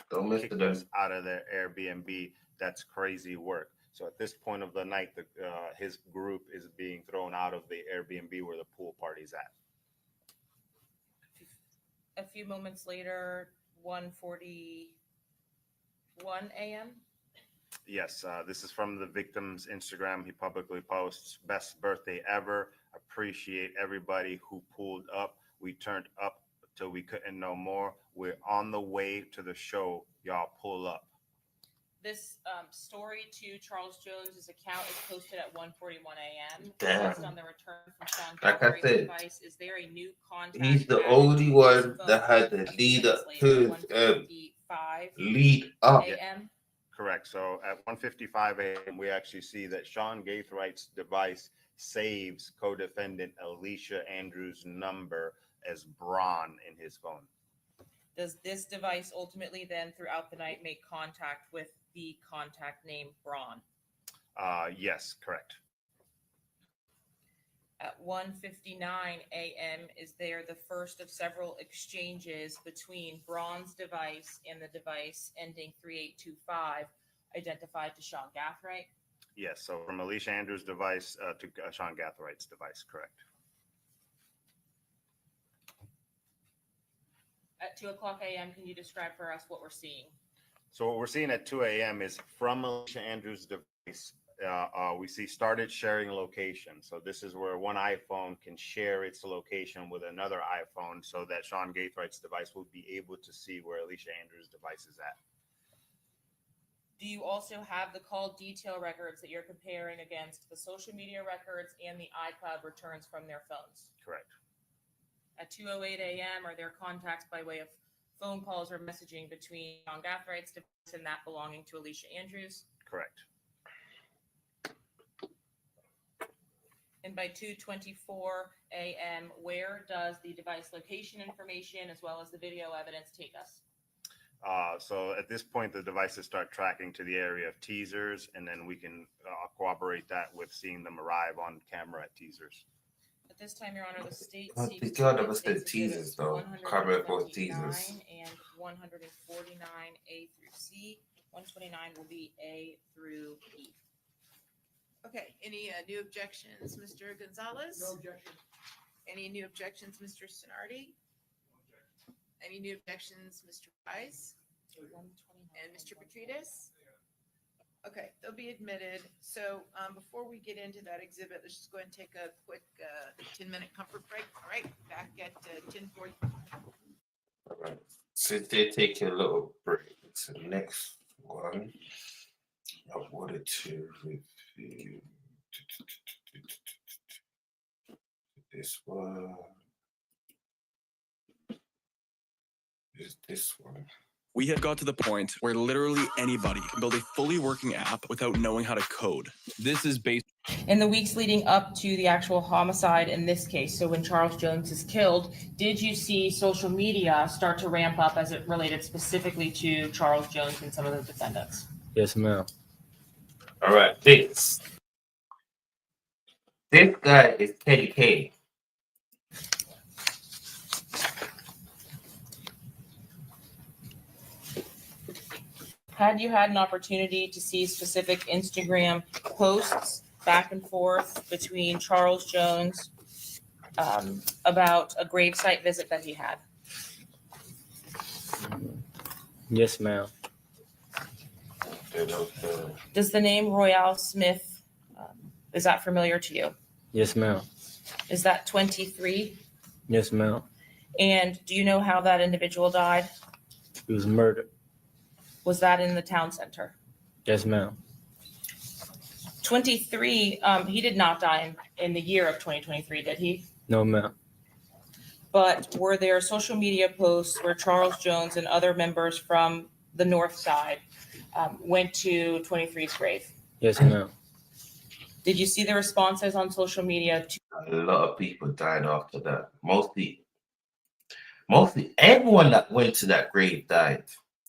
Don't miss kicked them. us out of their Airbnb. That's crazy work. So at this point of the night, his group is being thrown out of the Airbnb where the pool party's at. A few moments later, 1:41 a.m. Yes, this is from the victim's Instagram. He publicly posts, best birthday ever. Appreciate everybody who pulled up. We turned up till we couldn't no more. We're on the way to the show. Y'all pull up. This story to Charles Jones's account is posted at 1:41 a.m. Damn. Based on the return from Sean Like I Gathwight's said, device, is there a new contact? He's the added only to one his that phone had the a few lead minutes up later, to his 1:55 lead up. a.m.? Correct. So at 1:55 a.m., we actually see that Sean Gaithwright's device saves co-defendant Alicia Andrews' number as Braun in his phone. Does this device ultimately then throughout the night make contact with the contact name Braun? Yes, correct. At 1:59 a.m. is there the first of several exchanges between Braun's device and the device ending 3825 identified to Sean Gathright? Yes, so from Alicia Andrews' device to Sean Gathright's device, correct. At 2:00 a.m., can you describe for us what we're seeing? So what we're seeing at 2 a.m. is from Alicia Andrews' device, we see started sharing location. So this is where one iPhone can share its location with another iPhone so that Sean Gathright's device will be able to see where Alicia Andrews' device is at. Do you also have the call detail records that you're comparing against the social media records and the iCloud returns from their phones? Correct. At 2:08 a.m., are there contacts by way of phone calls or messaging between Sean Gathright's device and that belonging to Alicia Andrews? Correct. And by 2:24 a.m., where does the device location information as well as the video evidence take us? So at this point, the devices start tracking to the area of teasers, and then we can corroborate that with seeing them arrive on camera at teasers. At this time, Your Honor, the state But seeks the God to of us admit did teasers, though. 129 Cover it for teasers. and 149 A through C. 129 will be A through E. Okay, any new objections, Mr. Gonzalez? No objection. Any new objections, Mr. Sonardi? Any new objections, Mr. Wise and Mr. Petrides? Okay, they'll be admitted. So before we get into that exhibit, let's just go ahead and take a quick 10-minute comfort break. All right, back at 10:40. All right. Since they're taking a little break, so the next one, I wanted to review this one. Is this one? We have got to the point where literally anybody can build a fully working app without knowing how to code. This is based. In the weeks leading up to the actual homicide in this case, so when Charles Jones is killed, did you see social media start to ramp up as it related specifically to Charles Jones and some of the defendants? Yes, ma'am. All right, this guy is Teddy K. Had you had an opportunity to see specific Instagram posts back and forth between Charles Jones about a gravesite visit that he had? Yes, ma'am. Does the name Royale Smith, is that familiar to you? Yes, ma'am. Is that 23? Yes, ma'am. And do you know how that individual died? He was murdered. Was that in the town center? Yes, ma'am. 23, he did not die in the year of 2023, did he? No, ma'am. But were there social media posts where Charles Jones and other members from the north side went to 23's grave? Yes, ma'am. Did you see the responses on social media? A lot of people died after that. Mostly everyone that went to that grave died.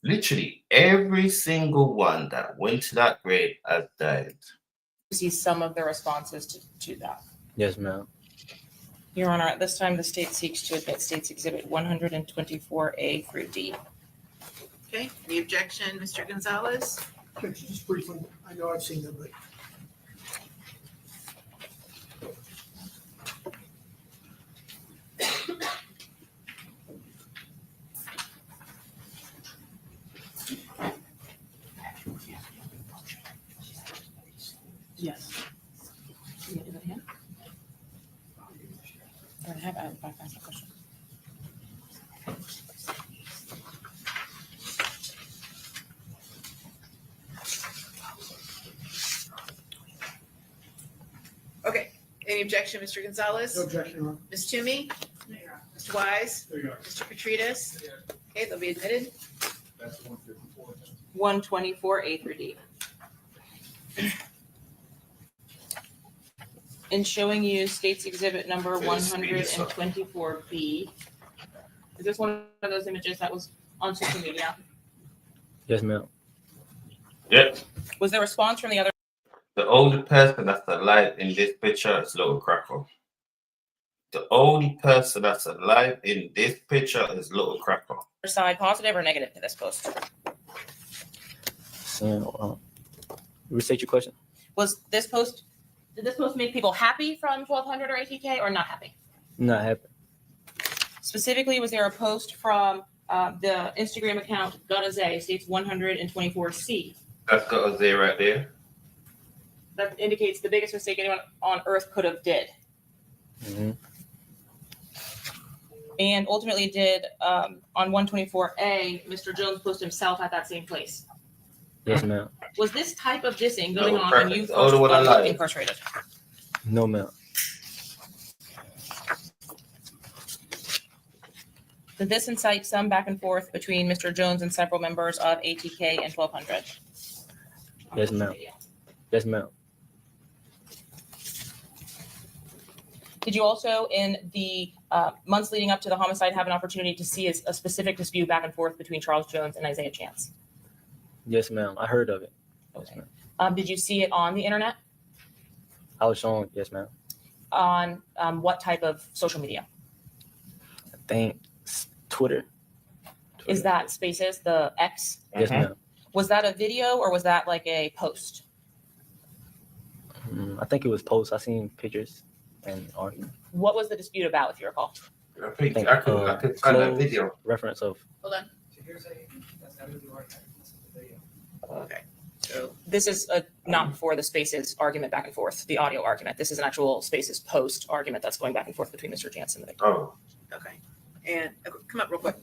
Literally every single one that went to that grave has died. See some of the responses to that. Yes, ma'am. Your Honor, at this time, the state seeks to admit State's Exhibit 124A through D. Okay, any objection, Mr. Gonzalez? Just briefly, I know I've seen them, but Yes. Can you do that again? I have a question. Okay, any objection, Mr. Gonzalez? no objection, Your Honor. Ms. Toomey? Mr. Wise? There you are. Mr. Petrides? Okay, they'll be admitted. That's the 154. 124A through D. In showing you State's Exhibit number 124B. Is this one of those images that was on social media? Yes, ma'am. Yep. Was there a response from the other? The older person that's alive in this picture is Little Crackle. The only person that's alive in this picture is Little Cracker. Side, positive or negative to this post? So, restate your question. Was this post, did this post make people happy from 1200 or ATK or not happy? Not happy. Specifically, was there a post from the Instagram account Gotaze states 124C? That's got a Z right there. That indicates the biggest mistake anyone on earth could have did. Mm-hmm. And ultimately did on 124A, Mr. Jones post himself at that same place. Yes, ma'am. Was this type of dissing going No, on when you perfect. Oh, the one I first like. incarcerated? No, ma'am. Did this incite some back and forth between Mr. Jones and several members of ATK and 1200? Yes, ma'am. Yes, ma'am. Did you also, in the months leading up to the homicide, have an opportunity to see a specific dispute back and forth between Charles Jones and Isaiah Chance? Yes, ma'am. I heard of it. Yes, Okay. ma'am. Did you see it on the internet? I was shown. Yes, ma'am. On what type of social media? I think Twitter. Is that Spaces, the X? Yes, Mhm. ma'am. Was that a video or was that like a post? I think it was posts. I seen pictures and argument. What was the dispute about, if you recall? I think I could find that clothes, video. reference of. Hold on. Okay. So This is not for the Spaces argument back and forth, the audio argument. This is an actual Spaces post argument that's going back and forth between Mr. Chance and the victim. Oh, okay, and come up real quick.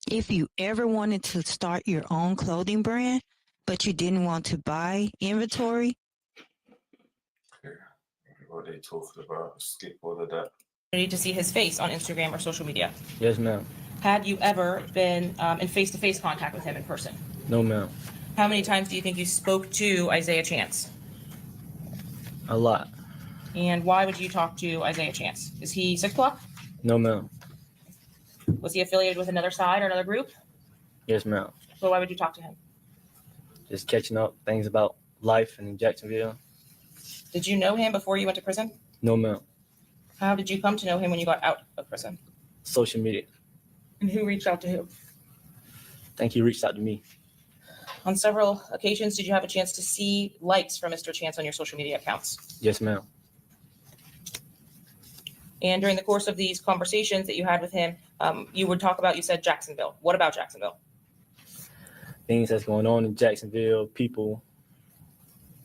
If you ever wanted to start your own clothing brand, but you didn't want to buy inventory, what are they talking about? Skip all of that. To see his face on Instagram or social media. Yes, ma'am. Had you ever been in face-to-face contact with him in person? No, ma'am. How many times do you think you spoke to Isaiah Chance? A lot. And why would you talk to Isaiah Chance? Is he 6 Block? No, ma'am. Was he affiliated with another side or another group? Yes, ma'am. So why would you talk to him? Just catching up things about life in Jacksonville. Did you know him before you went to prison? No, ma'am. How did you come to know him when you got out of prison? Social media. And who reached out to who? I think he reached out to me. On several occasions, did you have a chance to see likes from Mr. Chance on your social media accounts? Yes, ma'am. And during the course of these conversations that you had with him, you would talk about, you said Jacksonville. What about Jacksonville? Things that's going on in Jacksonville, people,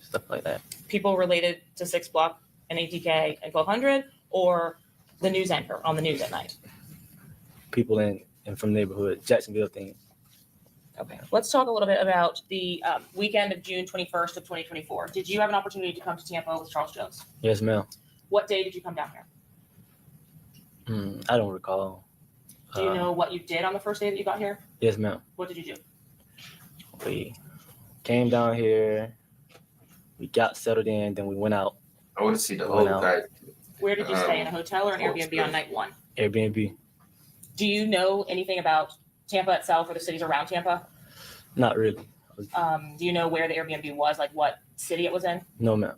stuff like that. People related to 6 Block and ATK and 1200, or the news anchor on the news at night? People in from the neighborhood, Jacksonville things. Okay, let's talk a little bit about the weekend of June 21st of 2024. Did you have an opportunity to come to Tampa with Charles Jones? Yes, ma'am. What day did you come down here? I don't recall. Do you know what you did on the first day that you got here? Yes, ma'am. What did you do? We came down here, we got settled in, then we went out. I want to see the whole guy. Where did you stay? In a hotel or an Airbnb on night one? Airbnb. Do you know anything about Tampa itself or the cities around Tampa? Not really. Do you know where the Airbnb was, like what city it was in? No, ma'am.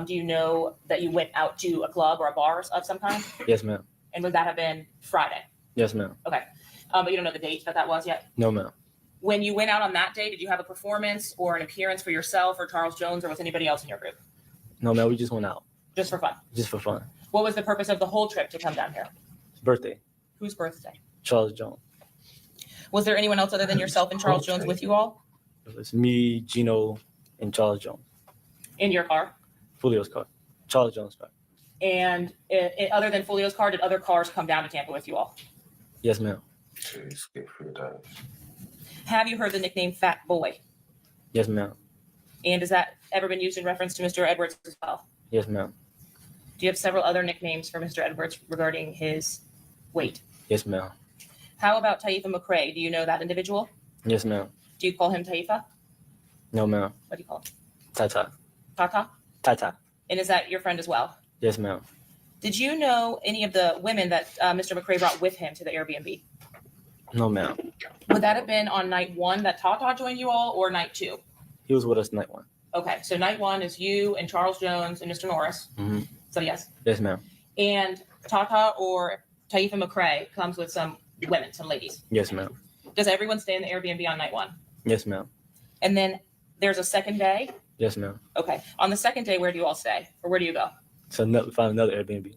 Do you know that you went out to a club or a bar of some kind? Yes, ma'am. And would that have been Friday? Yes, ma'am. Okay. But you don't know the date that was yet? No, ma'am. When you went out on that day, did you have a performance or an appearance for yourself or Charles Jones or with anybody else in your group? No, ma'am. We just went out. Just for fun? Just for fun. What was the purpose of the whole trip to come down here? His birthday. Whose birthday? Charles Jones. Was there anyone else other than yourself and Charles Jones with you all? It was me, Gino, and Charles Jones. In your car? Foolio's car. Charles Jones' car. And other than Foolio's car, did other cars come down to Tampa with you all? Yes, ma'am. Skip through that. Have you heard the nickname Fat Boy? Yes, ma'am. And has that ever been used in reference to Mr. Edwards as well? Yes, ma'am. Do you have several other nicknames for Mr. Edwards regarding his weight? Yes, ma'am. How about Taifa McCrae? Do you know that individual? Yes, ma'am. Do you call him Taifa? No, ma'am. What do you call him? Tata. Tata? Tata. And is that your friend as well? Yes, ma'am. Did you know any of the women that Mr. McRae brought with him to the Airbnb? No, ma'am. Would that have been on night 1 that Tata joined you all, or night 2? He was with us night 1. Okay, so night 1 is you and Charles Jones and Mr. Norris. Mm-hmm. So yes. Yes, ma'am. And Tata or Taifa McRae comes with some women, some ladies. Yes, ma'am. Does everyone stay in the Airbnb on night 1? Yes, ma'am. And then there's a second day? Yes, ma'am. Okay. On the second day, where do you all stay? Or where do you go? So we found another Airbnb.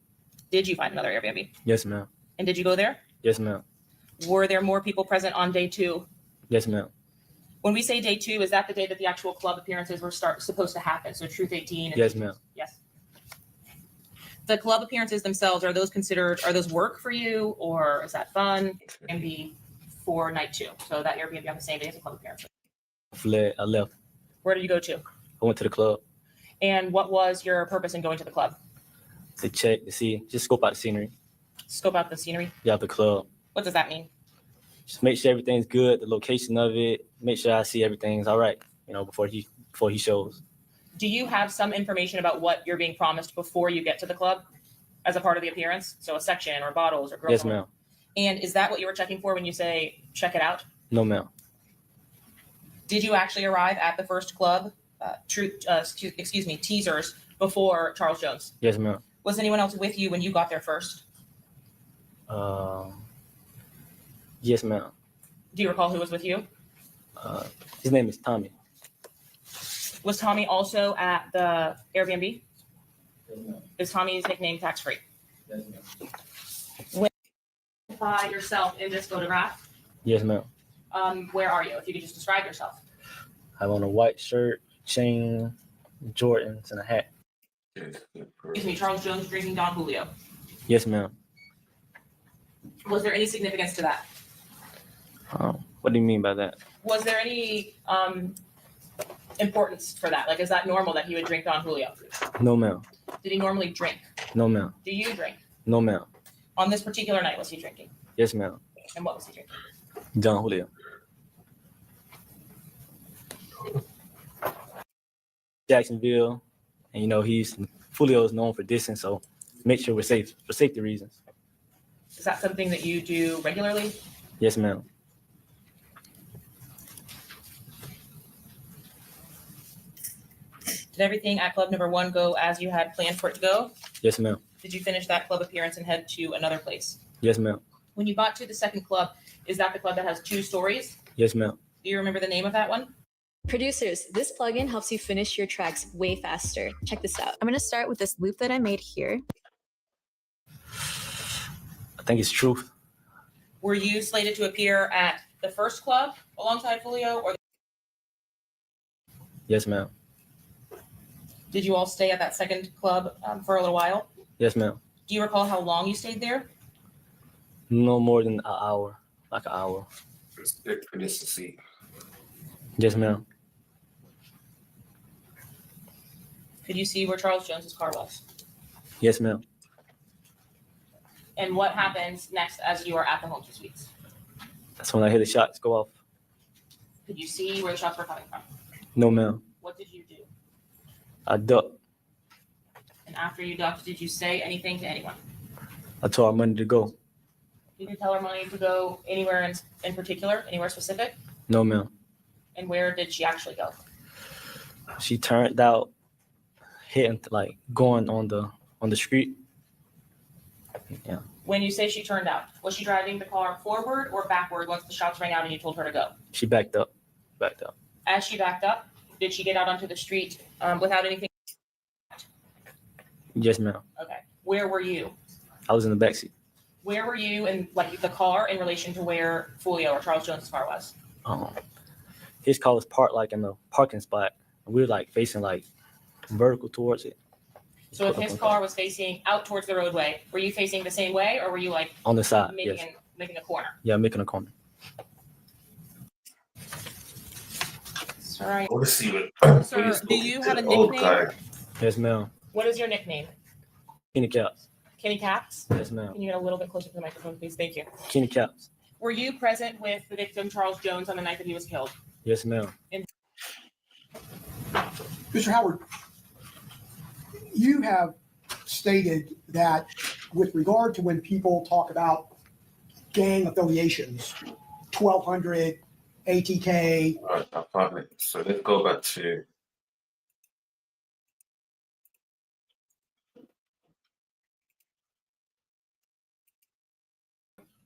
Did you find another Airbnb? Yes, ma'am. And did you go there? Yes, ma'am. Were there more people present on day 2? Yes, ma'am. When we say day 2, is that the day that the actual club appearances were supposed to happen? So Truth 18? And Yes, ma'am. Yes. The club appearances themselves, are those work for you, or is that fun? Airbnb for night 2. So that Airbnb on the same day as the club appearance. I left. Where did you go to? I went to the club And what was your purpose in going to the club? to check, to see, just scope out the scenery. Scope out the scenery? Yeah, the club. What does that mean? Just make sure everything's good, the location of it. Make sure I see everything's all right, before he shows. Do you have some information about what you're being promised before you get to the club as a part of the appearance? So a section or bottles or girls? Yes, ma'am. And is that what you were checking for when you say check it out? No, ma'am. Did you actually arrive at the first club, teasers, before Charles Jones? Yes, ma'am. Was anyone else with you when you got there first? Yes, ma'am. Do you recall who was with you? His name is Tommy. Was Tommy also at the Airbnb? Yes, ma'am. Is Tommy's nickname Tax Free? Yes, ma'am. When you identify yourself in this photograph, Yes, ma'am. where are you? If you could just describe yourself. I have on a white shirt, chain, Jordans, and a hat. Excuse me, Charles Jones drinking Don Julio. Yes, ma'am. Was there any significance to that? What do you mean by that? Was there any importance for that? Like, is that normal that he would drink Don Julio? No, ma'am. Did he normally drink? No, ma'am. Do you drink? No, ma'am. On this particular night, was he drinking? Yes, ma'am. And what was he drinking? Don Julio. Jacksonville, and Foolio is known for distance, so make sure we're safe for safety reasons. Is that something that you do regularly? Yes, ma'am. Did everything at club number 1 go as you had planned for it to go? Yes, ma'am. Did you finish that club appearance and head to another place? Yes, ma'am. When you got to the second club, is that the club that has 2 stories? Yes, ma'am. Do you remember the name of that one? Producers, this plugin helps you finish your tracks way faster. Check this out. I'm going to start with this loop that I made here. I think it's Truth. Were you slated to appear at the first club alongside Foolio, or Yes, ma'am. did you all stay at that second club for a little while? Yes, ma'am. Do you recall how long you stayed there? No more than an hour, like an hour. It's good for this to see. Yes, ma'am. Could you see where Charles Jones's car was? Yes, ma'am. And what happens next as you are at the home suites? That's when I hear the shots go off. Could you see where the shots were coming from? No, ma'am. What did you do? I ducked. And after you ducked, did you say anything to anyone? I told her money to go. Did you tell her money to go anywhere in particular, anywhere specific? No, ma'am. And where did she actually go? She turned out, hitting, going on the street. Yeah. When you say she turned out, was she driving the car forward or backward once the shots rang out and you told her to go? She backed up. As she backed up, did she get out onto the street without anything? Yes, ma'am. Okay. Where were you? I was in the backseat. Where were you in the car in relation to where Foolio or Charles Jones' car was? His car was parked in the parking spot. We were facing vertical towards it. So if his car was facing out towards the roadway, were you facing the same way, or were you on the side? making a corner? Yeah, making a corner. Sorry. Go to see what. Sir, do you have a Old nickname? guy. Yes, ma'am. What is your nickname? Kenny Caps. Kenny Caps? Yes, ma'am. Can you get a little bit closer to the microphone, please? Thank you. Kenny Caps. Were you present with the victim, Charles Jones, on the night that he was killed? Yes, ma'am. Mr. Howard, you have stated that with regard to when people talk about gang affiliations, 1200, ATK. All right, apartment. So let's go back to.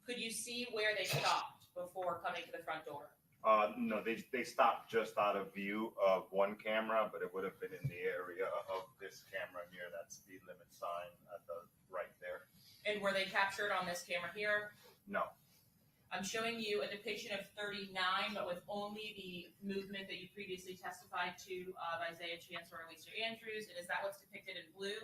Could you see where they stopped before coming to the front door? No, they stopped just out of view of one camera, but it would have been in the area of this camera near that speed limit sign at the right there. And were they captured on this camera here? No. I'm showing you a depiction of 39, but with only the movement that you previously testified to of Isaiah Chance or Alicia Andrews. And is that what's depicted in blue?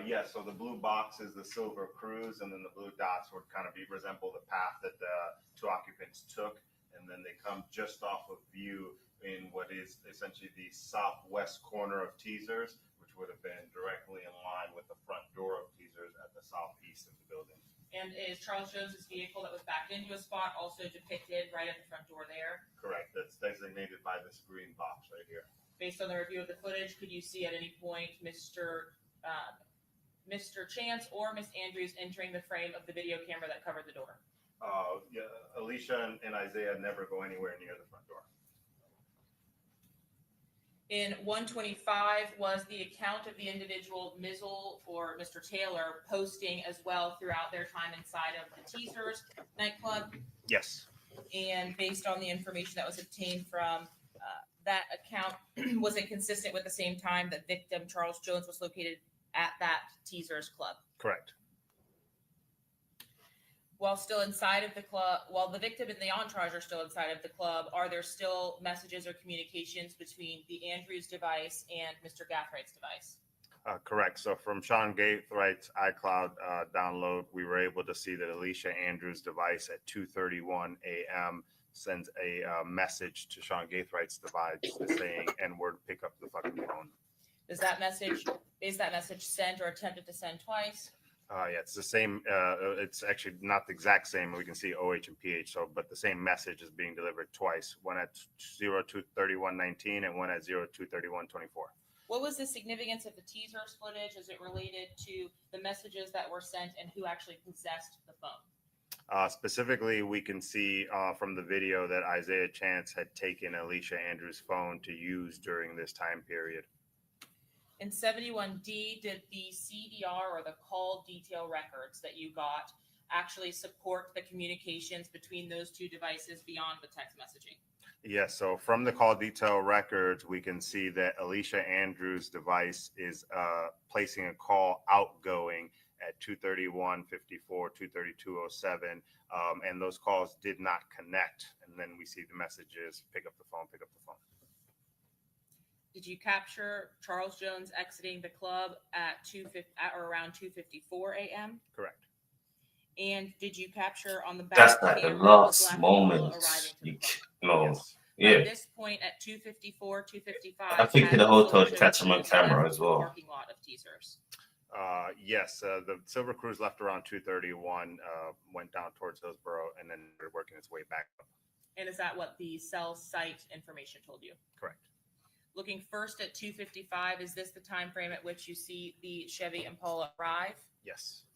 Yes, so the blue box is the silver cruise, and then the blue dots would kind of resemble the path that the two occupants took. And then they come just off of view in what is essentially the southwest corner of Teasers, which would have been directly in line with the front door of Teasers at the southeast of the building. And is Charles Jones's vehicle that was backed into a spot also depicted right at the front door there? Correct. That's designated by this green box right here. Based on the review of the footage, could you see at any point Mr. Chance or Miss Andrews entering the frame of the video camera that covered the door? Yeah, Alicia and Isaiah never go anywhere near the front door. In 125 was the account of the individual Mizzle or Mr. Taylor posting as well throughout their time inside of the Teasers nightclub. Yes. And based on the information that was obtained from that account, was it consistent with the same time that victim Charles Jones was located at that Teasers club? Correct. While still inside of the club, while the victim and the entourage are still inside of the club, are there still messages or communications between the Andrews device and Mr. Gathride's device? Correct. So from Sean Gathride's iCloud download, we were able to see that Alicia Andrews' device at 2:31 a.m. sends a message to Sean Gathride's device saying "N-word, pick up the fucking phone." Is that message sent or attempted to send twice? Yeah, it's the same. It's actually not the exact same. We can see OH and PH. So, but the same message is being delivered twice. One at 02:31:19 and one at 02:31:24. What was the significance of the Teasers footage as it related to the messages that were sent and who actually possessed the phone? Specifically, we can see from the video that Isaiah Chance had taken Alicia Andrews' phone to use during this time period. In 71D, did the CDR or the call detail records that you got actually support the communications between those two devices beyond the text messaging? Yes, so from the call detail records, we can see that Alicia Andrews' device is placing a call outgoing at 2:31:54, 2:32:07, and those calls did not connect. And then we see the messages, pick up the phone, pick up the phone. Did you capture Charles Jones exiting the club at around 2:54 a.m.? Correct. And did you capture on the back? That's like the last moments. Yes. Yeah. At this point, at 2:54, 2:55, I think the hotel catch him on camera as well. Parking lot of Teasers. Yes, the Silver Cruise left around 2:31, went down towards Hillsborough, and then they're working its way back up. And is that what the cell site information told you? Correct. Looking first at 2:55, is this the time frame at which you see the Chevy Impala arrive? Yes.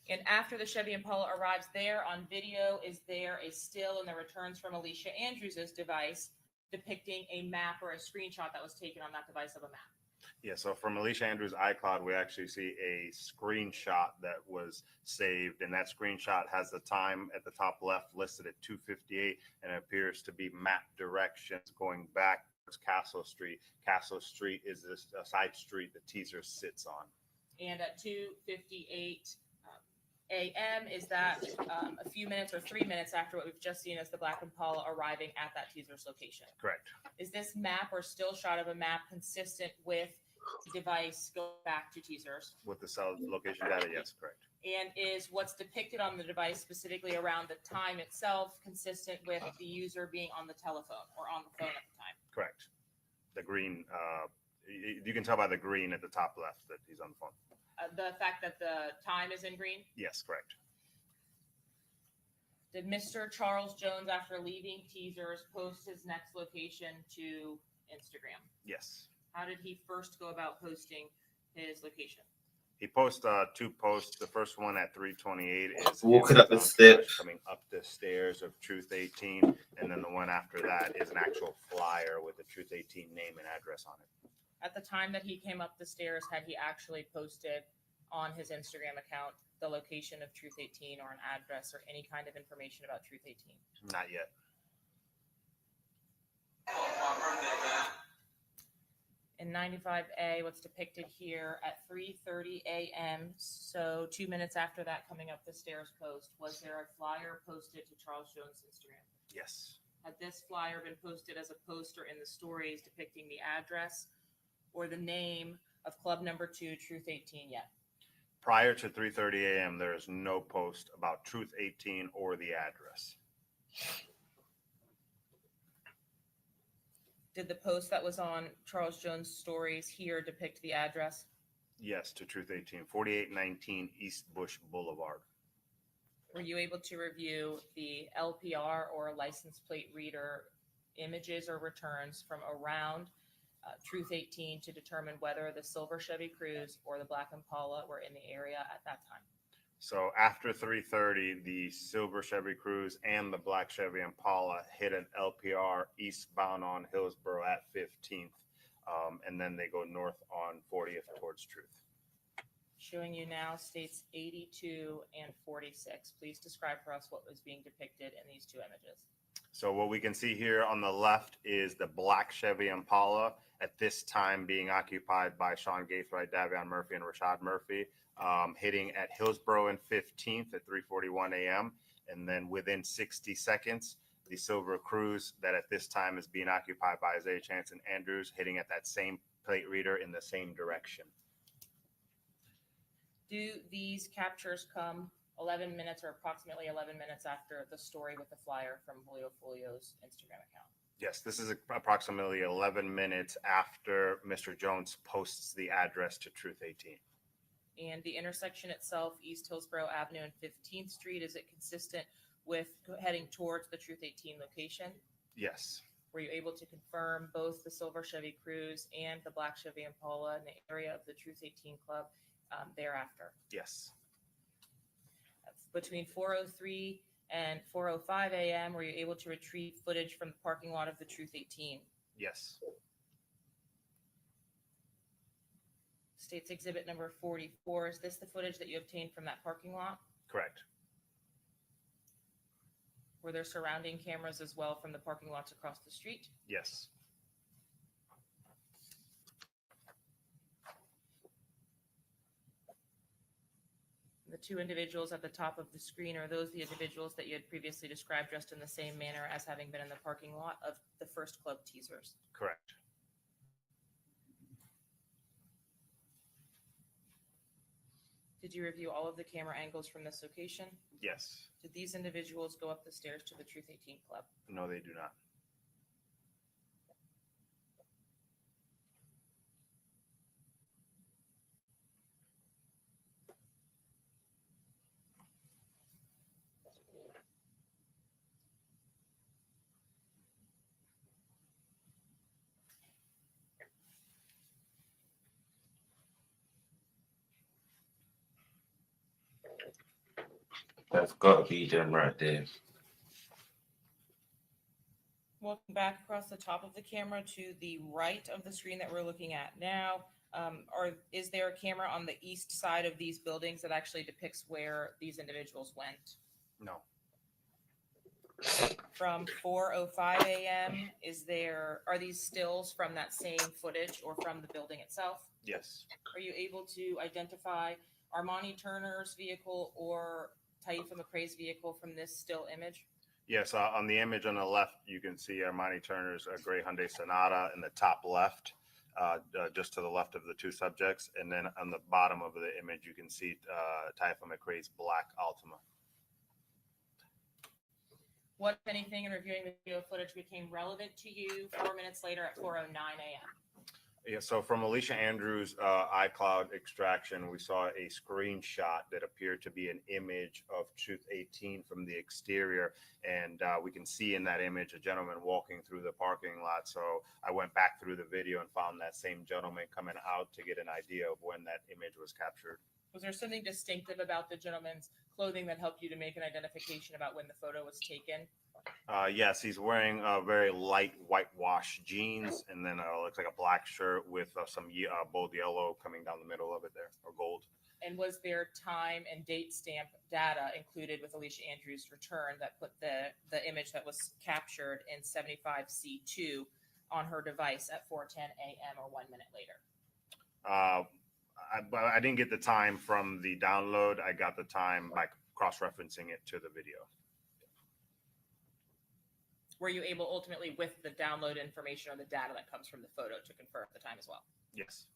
And after the Chevy Impala arrives there on video, is there a still in the returns from Alicia Andrews' device depicting a map or a screenshot that was taken on that device of a map? Yeah, so from Alicia Andrews' iCloud, we actually see a screenshot that was saved, and that screenshot has the time at the top left listed at 2:58, and it appears to be map directions going back towards Castle Street. Castle Street is this side street the Teaser sits on. And at 2:58 a.m., is that a few minutes or 3 minutes after what we've just seen as the Black Impala arriving at that Teaser's location? Correct. Is this map or still shot of a map consistent with the device going back to Teasers? With the cell location data, yes, correct. And is what's depicted on the device, specifically around the time itself, consistent with the user being on the telephone or on the phone at the time? Correct. The green, you can tell by the green at the top left that he's on the phone. The fact that the time is in green? Yes, correct. Did Mr. Charles Jones, after leaving teasers, post his next location to Instagram? Yes. How did he first go about posting his location? He posts 2 posts. The first one at 3:28 is Walking him up the on steps. Crash coming up the stairs of Truth 18, and then the one after that is an actual flyer with the Truth 18 name and address on it. At the time that he came up the stairs, had he actually posted on his Instagram account the location of Truth 18 or an address or any kind of information about Truth 18? Not yet. In 95A, what's depicted here at 3:30 a.m., so 2 minutes after that coming up the stairs post, was there a flyer posted to Charles Jones' Instagram? Yes. Had this flyer been posted as a poster in the stories depicting the address or the name of club number 2, Truth 18 yet? Prior to 3:30 a.m., there is no post about Truth 18 or the address. Did the post that was on Charles Jones' stories here depict the address? Yes, to Truth 18, 4819 East Bush Boulevard. Were you able to review the LPR or license plate reader images or returns from around Truth 18 to determine whether the silver Chevy Cruze or the black Impala were in the area at that time? So after 3:30, the silver Chevy Cruze and the black Chevy Impala hit an LPR eastbound on Hillsborough at 15th, and then they go north on 40th towards Truth. Showing you now states 82 and 46. Please describe for us what was being depicted in these 2 images. So what we can see here on the left is the black Chevy Impala, at this time being occupied by Sean Gaithright, Davion Murphy, and Rashad Murphy, hitting at Hillsborough and 15th at 3:41 a.m. And then within 60 seconds, the silver Cruze that at this time is being occupied by Isaiah Chance and Andrews, hitting at that same plate reader in the same direction. Do these captures come 11 minutes or approximately 11 minutes after the story with the flyer from Folio's Instagram account? Yes, this is approximately 11 minutes after Mr. Jones posts the address to Truth 18. And the intersection itself, East Hillsborough Avenue and 15th Street, is it consistent with heading towards the Truth 18 location? Yes. Were you able to confirm both the silver Chevy Cruze and the black Chevy Impala in the area of the Truth 18 Club thereafter? Yes. Between 4:03 and 4:05 a.m., were you able to retrieve footage from the parking lot of the Truth 18? Yes. States Exhibit number 44. Is this the footage that you obtained from that parking lot? Correct. Were there surrounding cameras as well from the parking lots across the street? Yes. The 2 individuals at the top of the screen, are those the individuals that you had previously described dressed in the same manner as having been in the parking lot of the first club teasers? Correct. Did you review all of the camera angles from this location? Yes. Did these individuals go up the stairs to the Truth 18 Club? No, they do not. That's got to be them right there. Walking back across the top of the camera to the right of the screen that we're looking at now, is there a camera on the east side of these buildings that actually depicts where these individuals went? No. From 4:05 a.m., are these stills from that same footage or from the building itself? Yes. Are you able to identify Armani Turner's vehicle or Taifa McRae's vehicle from this still image? Yes, on the image on the left, you can see Armani Turner's gray Hyundai Sonata in the top left, just to the left of the 2 subjects. And then on the bottom of the image, you can see Taifa McRae's black Altima. What, if anything, in reviewing the video footage became relevant to you 4 minutes later at 4:09 a.m.? Yeah, so from Alicia Andrews' iCloud extraction, we saw a screenshot that appeared to be an image of Truth 18 from the exterior. And we can see in that image a gentleman walking through the parking lot. So I went back through the video and found that same gentleman coming out to get an idea of when that image was captured. Was there something distinctive about the gentleman's clothing that helped you to make an identification about when the photo was taken? Yes, he's wearing very light whitewash jeans, and then looks like a black shirt with some bold yellow coming down the middle of it there, or gold. And was there time and date stamp data included with Alicia Andrews' return that put the image that was captured in 75C2 on her device at 4:10 a.m. or 1 minute later? I didn't get the time from the download. I got the time by cross-referencing it to the video. Were you able ultimately, with the download information or the data that comes from the photo, to confirm the time as well? Yes.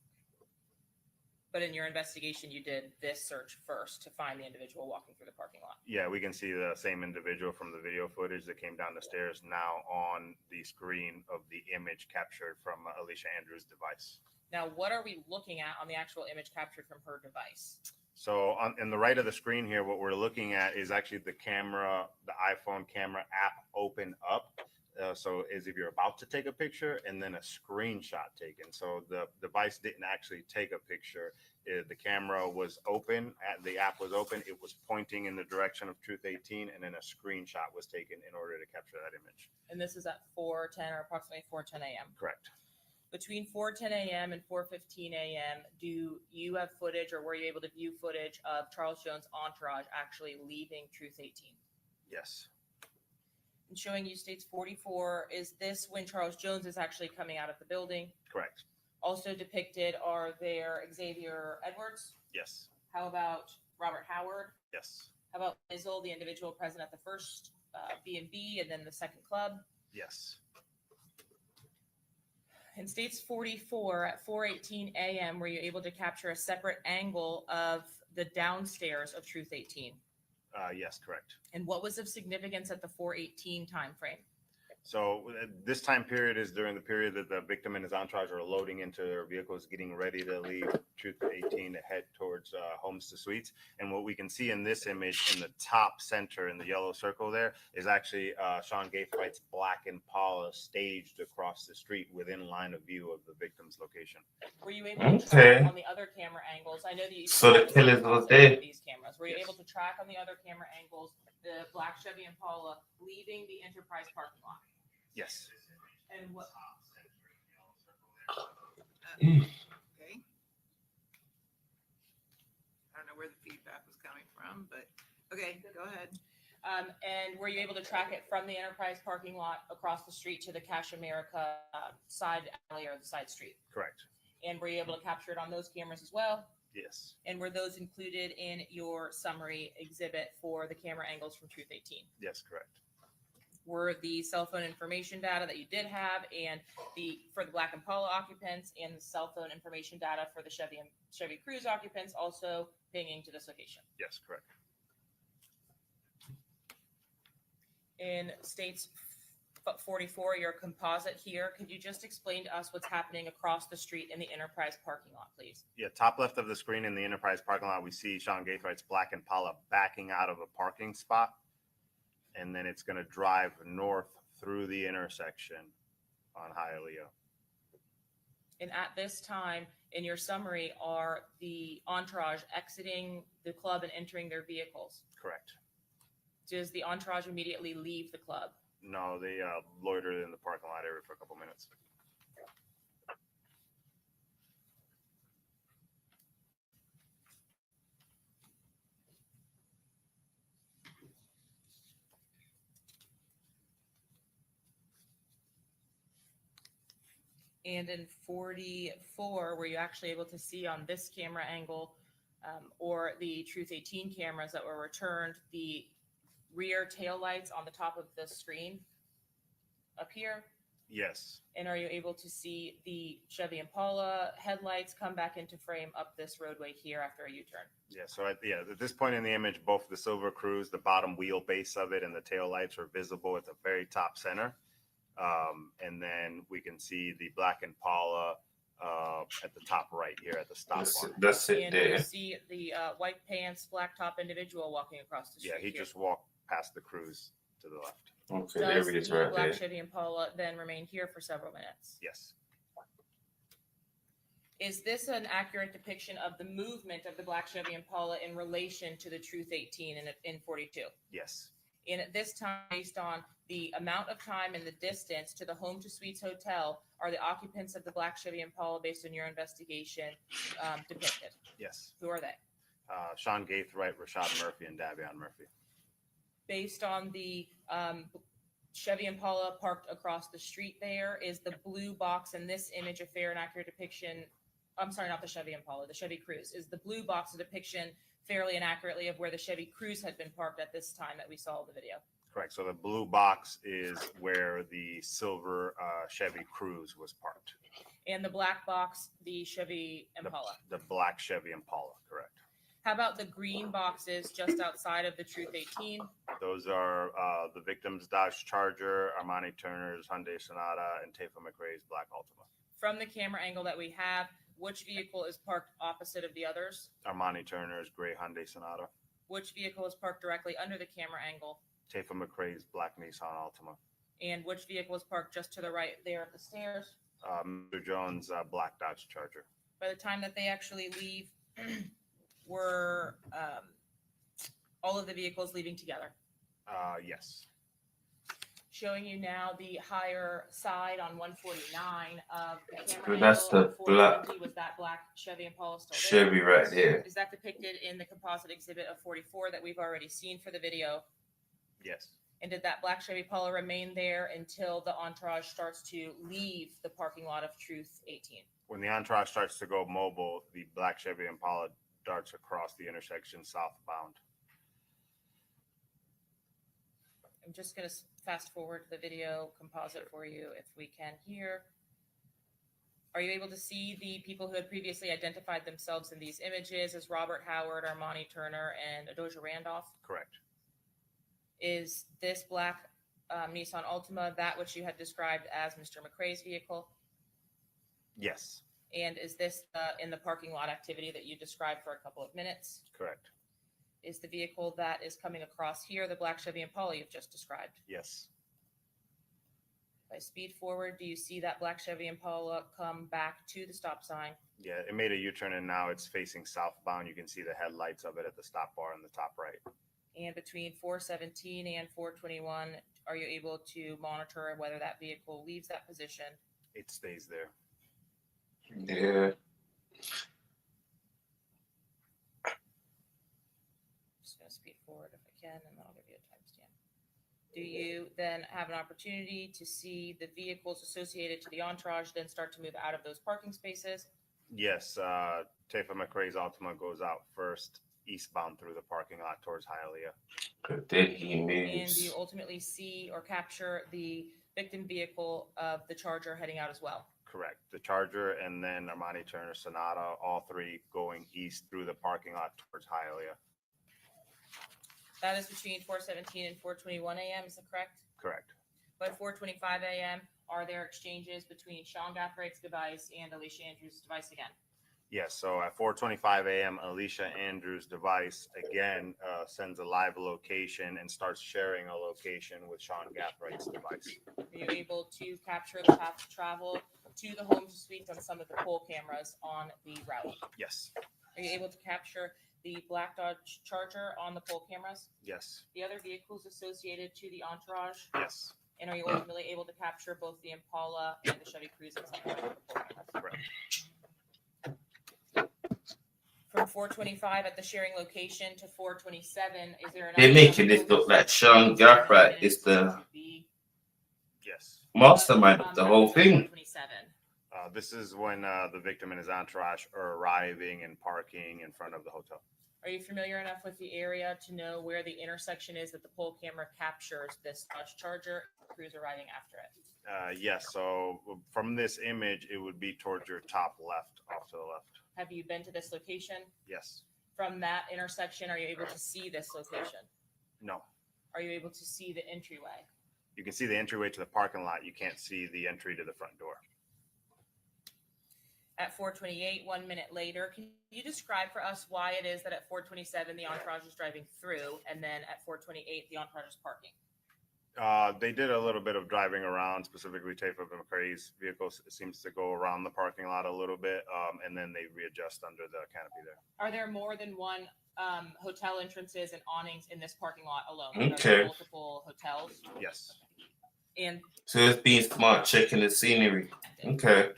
But in your investigation, you did this search first to find the individual walking through the parking lot. Yeah, we can see the same individual from the video footage that came down the stairs now on the screen of the image captured from Alicia Andrews' device. Now, what are we looking at on the actual image captured from her device? So on the right of the screen here, what we're looking at is actually the camera, the iPhone camera app open up. So as if you're about to take a picture and then a screenshot taken. So the device didn't actually take a picture. The camera was open, the app was open. It was pointing in the direction of Truth 18, and then a screenshot was taken in order to capture that image. And this is at 4:10 or approximately 4:10 a.m. Correct. Between 4:10 a.m. and 4:15 a.m., do you have footage, or were you able to view footage of Charles Jones' entourage actually leaving Truth 18? Yes. And showing you states 44, is this when Charles Jones is actually coming out of the building? Correct. Also depicted are there Xavier Edwards? Yes. How about Robert Howard? Yes. How about Mizzle, the individual present at the first B&B and then the second club? Yes. In states 44 at 4:18 a.m., were you able to capture a separate angle of the downstairs of Truth 18? Yes, correct. And what was of significance at the 4:18 time frame? So this time period is during the period that the victim and his entourage are loading into their vehicles, getting ready to leave Truth 18 to head towards Homes to Suites. And what we can see in this image in the top center in the yellow circle there is actually Sean Gaithwite's black Impala staged across the street within line of view of the victim's location. Were you able to track on the other camera angles? I know that you So the killers was there. These cameras. Were you able to track on the other camera angles the black Chevy Impala leaving the Enterprise parking lot? Yes. And what? Okay. I don't know where the feedback was coming from, but okay, go ahead. And were you able to track it from the Enterprise parking lot across the street to the Cash America side alley or the side street? Correct. And were you able to capture it on those cameras as well? Yes. And were those included in your summary exhibit for the camera angles from Truth 18? Yes, correct. Were the cell phone information data that you did have and for the Black Impala occupants and the cell phone information data for the Chevy Cruze occupants also pinging to this location? Yes, correct. In states 44, your composite here, could you just explain to us what's happening across the street in the Enterprise parking lot, please? Yeah, top left of the screen in the Enterprise parking lot, we see Sean Gaithwite's black Impala backing out of a parking spot. And then it's going to drive north through the intersection on Hialeah. And at this time, in your summary, are the entourage exiting the club and entering their vehicles? Correct. Does the entourage immediately leave the club? No, they loitered in the parking lot area for a couple minutes. And in 44, were you actually able to see on this camera angle or the Truth 18 cameras that were returned, the rear tail lights on the top of the screen up here? Yes. And are you able to see the Chevy Impala headlights come back into frame up this roadway here after a U-turn? Yeah, so at this point in the image, both the Silver Cruze, the bottom wheelbase of it, and the tail lights are visible at the very top center. And then we can see the Black Impala at the top right here at the stop bar. That's it And there. you see the white pants, black top individual walking across the street. Yeah, he here. just walked past the cruise to the left. Okay, Does there it is the right black there. Chevy Impala then remain here for several minutes? Yes. Is this an accurate depiction of the movement of the black Chevy Impala in relation to the Truth 18 in 42? Yes. And at this time, based on the amount of time and the distance to the Home to Suites Hotel, are the occupants of the black Chevy Impala, based on your investigation, depicted? Yes. Who are they? Sean Gaithright, Rashad Murphy, and Davion Murphy. Based on the Chevy Impala parked across the street there, is the blue box in this image a fair and accurate depiction? I'm sorry, not the Chevy Impala, the Chevy Cruze. Is the blue box a depiction fairly and accurately of where the Chevy Cruze had been parked at this time that we saw the video? Correct. So the blue box is where the silver Chevy Cruze was parked. And the black box, the Chevy Impala. The black Chevy Impala, correct. How about the green boxes just outside of the Truth 18? Those are the victim's Dodge Charger, Armani Turner's Hyundai Sonata, and Tafa McRae's Black Altima. From the camera angle that we have, which vehicle is parked opposite of the others? Armani Turner's gray Hyundai Sonata. Which vehicle is parked directly under the camera angle? Tafa McRae's black Nissan Altima. And which vehicle is parked just to the right there at the stairs? Mr. Jones' black Dodge Charger. By the time that they actually leave, were all of the vehicles leaving together? Yes. Showing you now the higher side on 149 of the camera So that's angle the on 470. Was that black Chevy Impala still there? Chevy right there. Is that depicted in the composite exhibit of 44 that we've already seen for the video? Yes. And did that black Chevy Impala remain there until the entourage starts to leave the parking lot of Truth 18? When the entourage starts to go mobile, the black Chevy Impala darts across the intersection southbound. I'm just going to fast forward the video composite for you if we can here. Are you able to see the people who had previously identified themselves in these images as Robert Howard, Armani Turner, and Adoja Randolph? Correct. Is this black Nissan Altima that which you had described as Mr. McRae's vehicle? Yes. And is this in the parking lot activity that you described for a couple of minutes? Correct. Is the vehicle that is coming across here the black Chevy Impala you've just described? Yes. If I speed forward, do you see that black Chevy Impala come back to the stop sign? Yeah, it made a U-turn and now it's facing southbound. You can see the headlights of it at the stop bar in the top right. And between 417 and 421, are you able to monitor whether that vehicle leaves that position? It stays there. Yeah. Just going to speed forward if I can, and then I'll give you a timestamp. Do you then have an opportunity to see the vehicles associated to the entourage then start to move out of those parking spaces? Yes, Tafa McRae's Altima goes out first, eastbound through the parking lot towards Hialeah. Then he And moves. do you ultimately see or capture the victim vehicle of the Charger heading out as well? Correct. The Charger and then Armani Turner Sonata, all three going east through the parking lot towards Hialeah. That is between 417 and 421 a.m., is that correct? Correct. By 4:25 a.m., are there exchanges between Sean Gathraight's device and Alicia Andrews' device again? Yes, so at 4:25 a.m., Alicia Andrews' device again sends a live location and starts sharing a location with Sean Gathraight's device. Are you able to capture the path of travel to the home suites on some of the pole cameras on the route? Yes. Are you able to capture the black Dodge Charger on the pole cameras? Yes. The other vehicles associated to the entourage? Yes. And are you ultimately able to capture both the Impala and the Chevy Cruze at some point on the pole cameras? Correct. From 425 at the sharing location to 427, is there They're making it look like Sean Gathright is the Yes. mastermind of the whole thing. 427. This is when the victim and his entourage are arriving and parking in front of the hotel. Are you familiar enough with the area to know where the intersection is that the pole camera captures this Dodge Charger Cruze arriving after it? Yes, so from this image, it would be towards your top left, off to the left. Have you been to this location? Yes. From that intersection, are you able to see this location? No. Are you able to see the entryway? You can see the entryway to the parking lot. You can't see the entry to the front door. At 4:28, 1 minute later, can you describe for us why it is that at 4:27 the entourage is driving through, and then at 4:28 the entourage is parking? They did a little bit of driving around, specifically Tafa McCrae's vehicle seems to go around the parking lot a little bit, and then they readjust under the canopy there. Are there more than one hotel entrances and awnings in this parking lot alone? Okay. Are there multiple hotels? Yes. And So it's being smart, checking the scenery. Okay.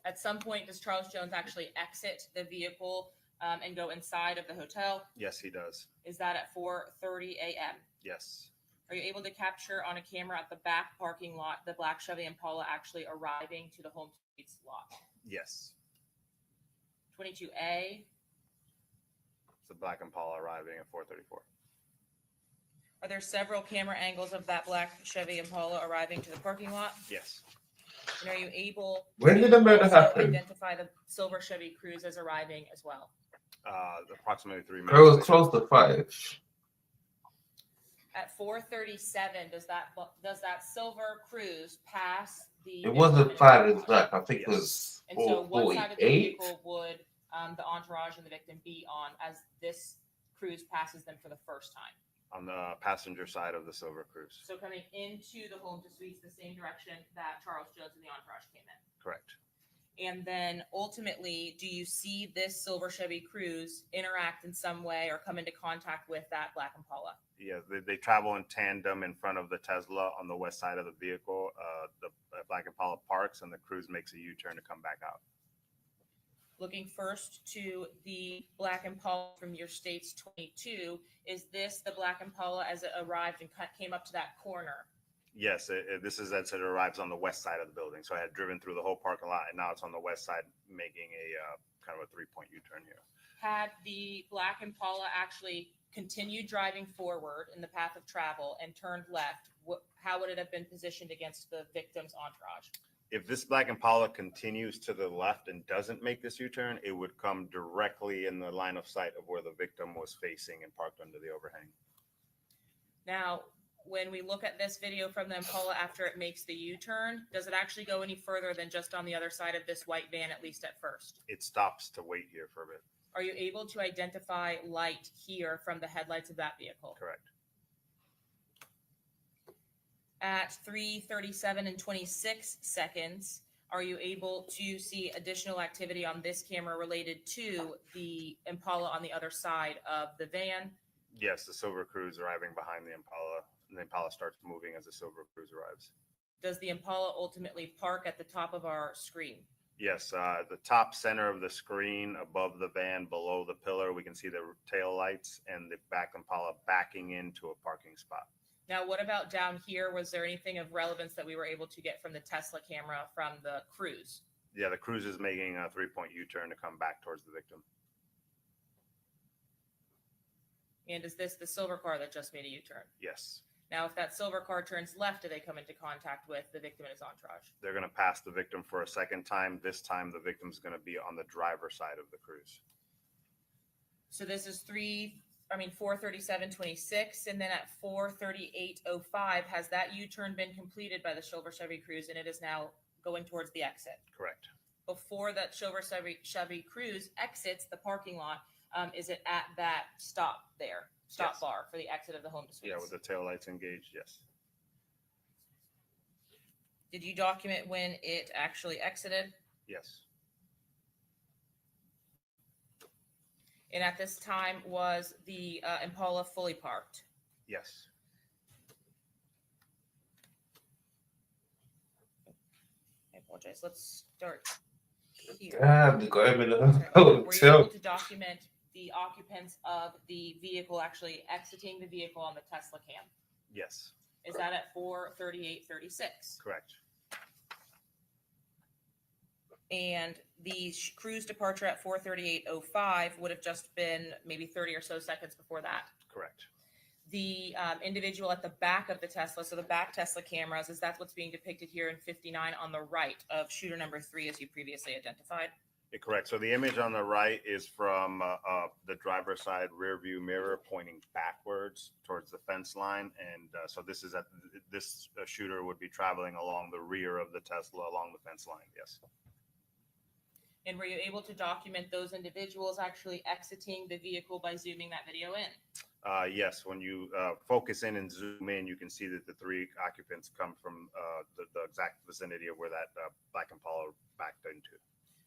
at some point, does Charles Jones actually exit the vehicle and go inside of the hotel? Yes, he does. Is that at 4:30 a.m.? Yes. Are you able to capture on a camera at the back parking lot the black Chevy Impala actually arriving to the home suites lot? Yes. 22A. It's the black Impala arriving at 4:34. Are there several camera angles of that black Chevy Impala arriving to the parking lot? Yes. And are you able When did the murder also happen? identify the silver Chevy Cruze as arriving as well? Approximately 3 minutes. Girl was later. close to 5. At 4:37, does that silver Cruze pass the? It wasn't 5 exact. I think it was And so, what side of the 4:48. vehicle would the entourage and the victim be on as this Cruze passes them for the first time? On the passenger side of the Silver Cruise. So coming into the home to suites the same direction that Charles Jones and the entourage came in. Correct. And then ultimately, do you see this silver Chevy Cruze interact in some way or come into contact with that black Impala? Yeah, they travel in tandem in front of the Tesla on the west side of the vehicle. The black Impala parks and the Cruise makes a U-turn to come back out. Looking first to the black Impala from your state's 22, is this the black Impala as it arrived and came up to that corner? Yes, this is as it arrives on the west side of the building. So I had driven through the whole parking lot, and now it's on the west side, making a kind of a 3-point U-turn here. Had the black Impala actually continued driving forward in the path of travel and turned left, how would it have been positioned against the victim's entourage? If this black Impala continues to the left and doesn't make this U-turn, it would come directly in the line of sight of where the victim was facing and parked under the overhang. Now, when we look at this video from the Impala after it makes the U-turn, does it actually go any further than just on the other side of this white van, at least at first? It stops to wait here for a bit. Are you able to identify light here from the headlights of that vehicle? Correct. At 3:37 and 26 seconds, are you able to see additional activity on this camera related to the Impala on the other side of the van? Yes, the Silver Cruise arriving behind the Impala, and the Impala starts moving as the Silver Cruise arrives. Does the Impala ultimately park at the top of our screen? Yes, the top center of the screen above the van, below the pillar, we can see the tail lights and the back Impala backing into a parking spot. Now, what about down here? Was there anything of relevance that we were able to get from the Tesla camera from the Cruise? Yeah, the Cruise is making a 3-point U-turn to come back towards the victim. And is this the silver car that just made a U-turn? Yes. Now, if that silver car turns left, do they come into contact with the victim and his entourage? They're going to pass the victim for a second time. This time, the victim's going to be on the driver's side of the Cruise. So this is 4:37:26, and then at 4:38:05, has that U-turn been completed by the silver Chevy Cruze, and it is now going towards the exit? Correct. Before that silver Chevy Cruze exits the parking lot, is it at that stop there? Stop Yes. bar for the exit of the home to suites? Yeah, with the tail lights engaged, yes. Did you document when it actually exited? Yes. And at this time, was the Impala fully parked? Yes. I apologize. Let's start here. Damn, go ahead and Were you able to document the occupants of the vehicle actually exiting the vehicle on the Tesla cam? Yes. Is that at 4:38:36? Correct. And the Cruise departure at 4:38:05 would have just been maybe 30 or so seconds before that. Correct. The individual at the back of the Tesla, so the back Tesla cameras, is that what's being depicted here in 59 on the right of shooter number 3, as you previously identified? Correct. So the image on the right is from the driver's side rear view mirror pointing backwards towards the fence line. And so this is this shooter would be traveling along the rear of the Tesla along the fence line. Yes. And were you able to document those individuals actually exiting the vehicle by zooming that video in? Yes, when you focus in and zoom in, you can see that the three occupants come from the exact vicinity of where that black Impala backed into.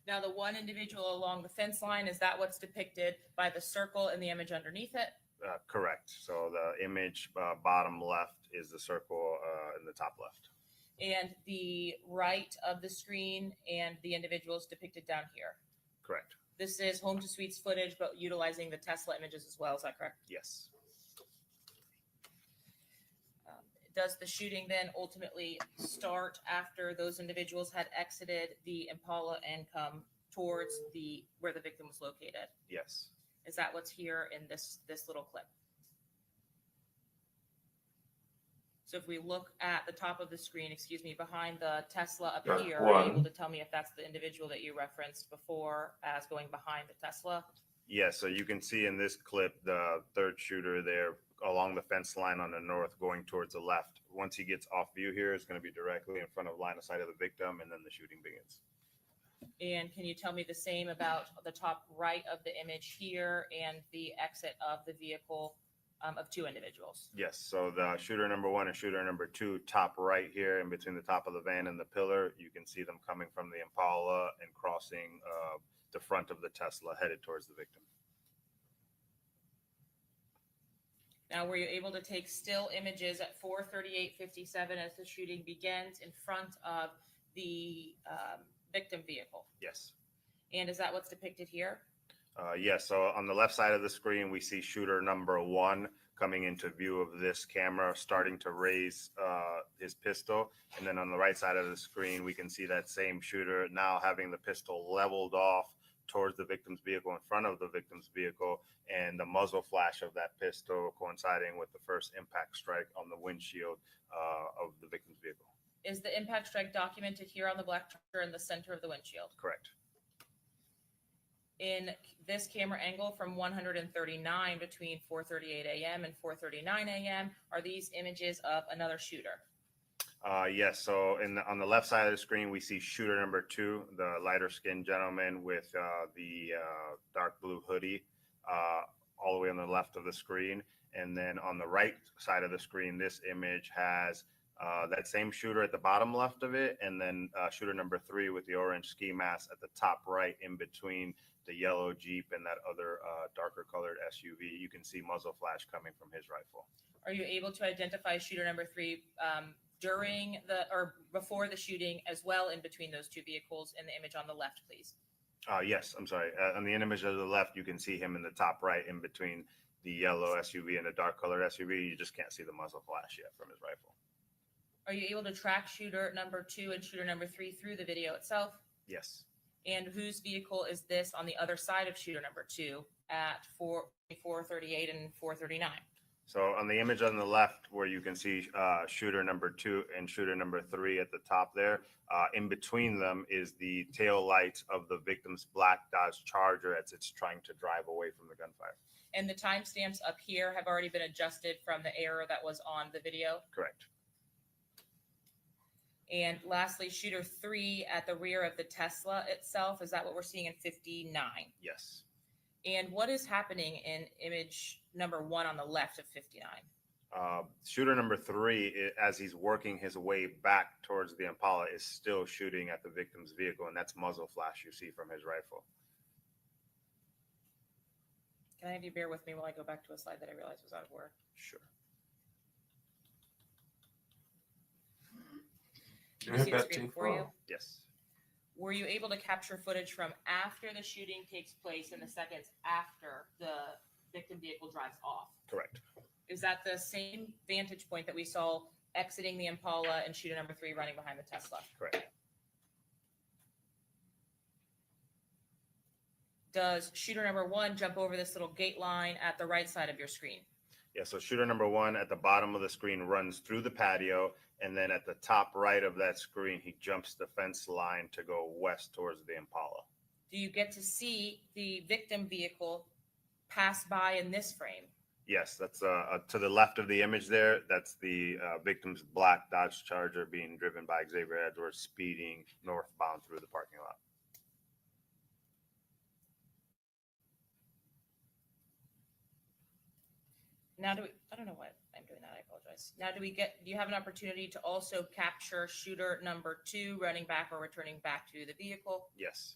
Now, the one individual along the fence line, is that what's depicted by the circle in the image underneath it? Correct. So the image bottom left is the circle in the top left. And the right of the screen and the individuals depicted down here. Correct. This is home to suites footage, but utilizing the Tesla images as well. Is that correct? Yes. Does the shooting then ultimately start after those individuals had exited the Impala and come towards where the victim was located? Yes. Is that what's here in this little clip? So if we look at the top of the screen, excuse me, behind the Tesla up That's here, are you one. able to tell me if that's the individual that you referenced before as going behind the Tesla? Yes. So you can see in this clip the third shooter there along the fence line on the north going towards the left. Once he gets off view here, it's going to be directly in front of line of sight of the victim, and then the shooting begins. And can you tell me the same about the top right of the image here and the exit of the vehicle of two individuals? Yes. So the shooter number one and shooter number two, top right here in between the top of the van and the pillar, you can see them coming from the Impala and crossing the front of the Tesla headed towards the victim. Now, were you able to take still images at 4:38:57 as the shooting begins in front of the victim vehicle? Yes. And is that what's depicted here? Yes. So on the left side of the screen, we see shooter number one coming into view of this camera, starting to raise his pistol. And then on the right side of the screen, we can see that same shooter now having the pistol leveled off towards the victim's vehicle, in front of the victim's vehicle, and the muzzle flash of that pistol coinciding with the first impact strike on the windshield of the victim's vehicle. Is the impact strike documented here on the black tractor in the center of the windshield? Correct. In this camera angle from 139 between 4:38 a.m. and 4:39 a.m., are these images of another shooter? Yes. So on the left side of the screen, we see shooter number two, the lighter skinned gentleman with the dark blue hoodie, all the way on the left of the screen. And then on the right side of the screen, this image has that same shooter at the bottom left of it, and then shooter number three with the orange ski mask at the top right, in between the yellow Jeep and that other darker colored SUV. You can see muzzle flash coming from his rifle. Are you able to identify shooter number three during or before the shooting, as well in between those two vehicles in the image on the left, please? Yes, I'm sorry. On the image of the left, you can see him in the top right, in between the yellow SUV and the dark colored SUV. You just can't see the muzzle flash yet from his rifle. Are you able to track shooter number two and shooter number three through the video itself? Yes. And whose vehicle is this on the other side of shooter number two at 4:38 and 4:39? So on the image on the left, where you can see shooter number two and shooter number three at the top there, in between them is the tail lights of the victim's black Dodge Charger as it's trying to drive away from the gunfire. And the timestamps up here have already been adjusted from the error that was on the video? Correct. And lastly, shooter three at the rear of the Tesla itself, is that what we're seeing in 59? Yes. And what is happening in image number one on the left of 59? Shooter number three, as he's working his way back towards the Impala, is still shooting at the victim's vehicle, and that's muzzle flash you see from his rifle. Can I have you bear with me while I go back to a slide that I realized was out of order? Sure. Can you see the screen before you? Yes. Were you able to capture footage from after the shooting takes place in the seconds after the victim vehicle drives off? Correct. Is that the same vantage point that we saw exiting the Impala and shooter number three running behind the Tesla? Correct. Does shooter number one jump over this little gate line at the right side of your screen? Yeah, so shooter number one at the bottom of the screen runs through the patio, and then at the top right of that screen, he jumps the fence line to go west towards the Impala. Do you get to see the victim vehicle pass by in this frame? Yes, that's to the left of the image there. That's the victim's black Dodge Charger being driven by Xavier Edwards, speeding northbound through the parking lot. Now I don't know why I'm doing that. I apologize. Now do you have an opportunity to also capture shooter number 2 running back or returning back to the vehicle? Yes.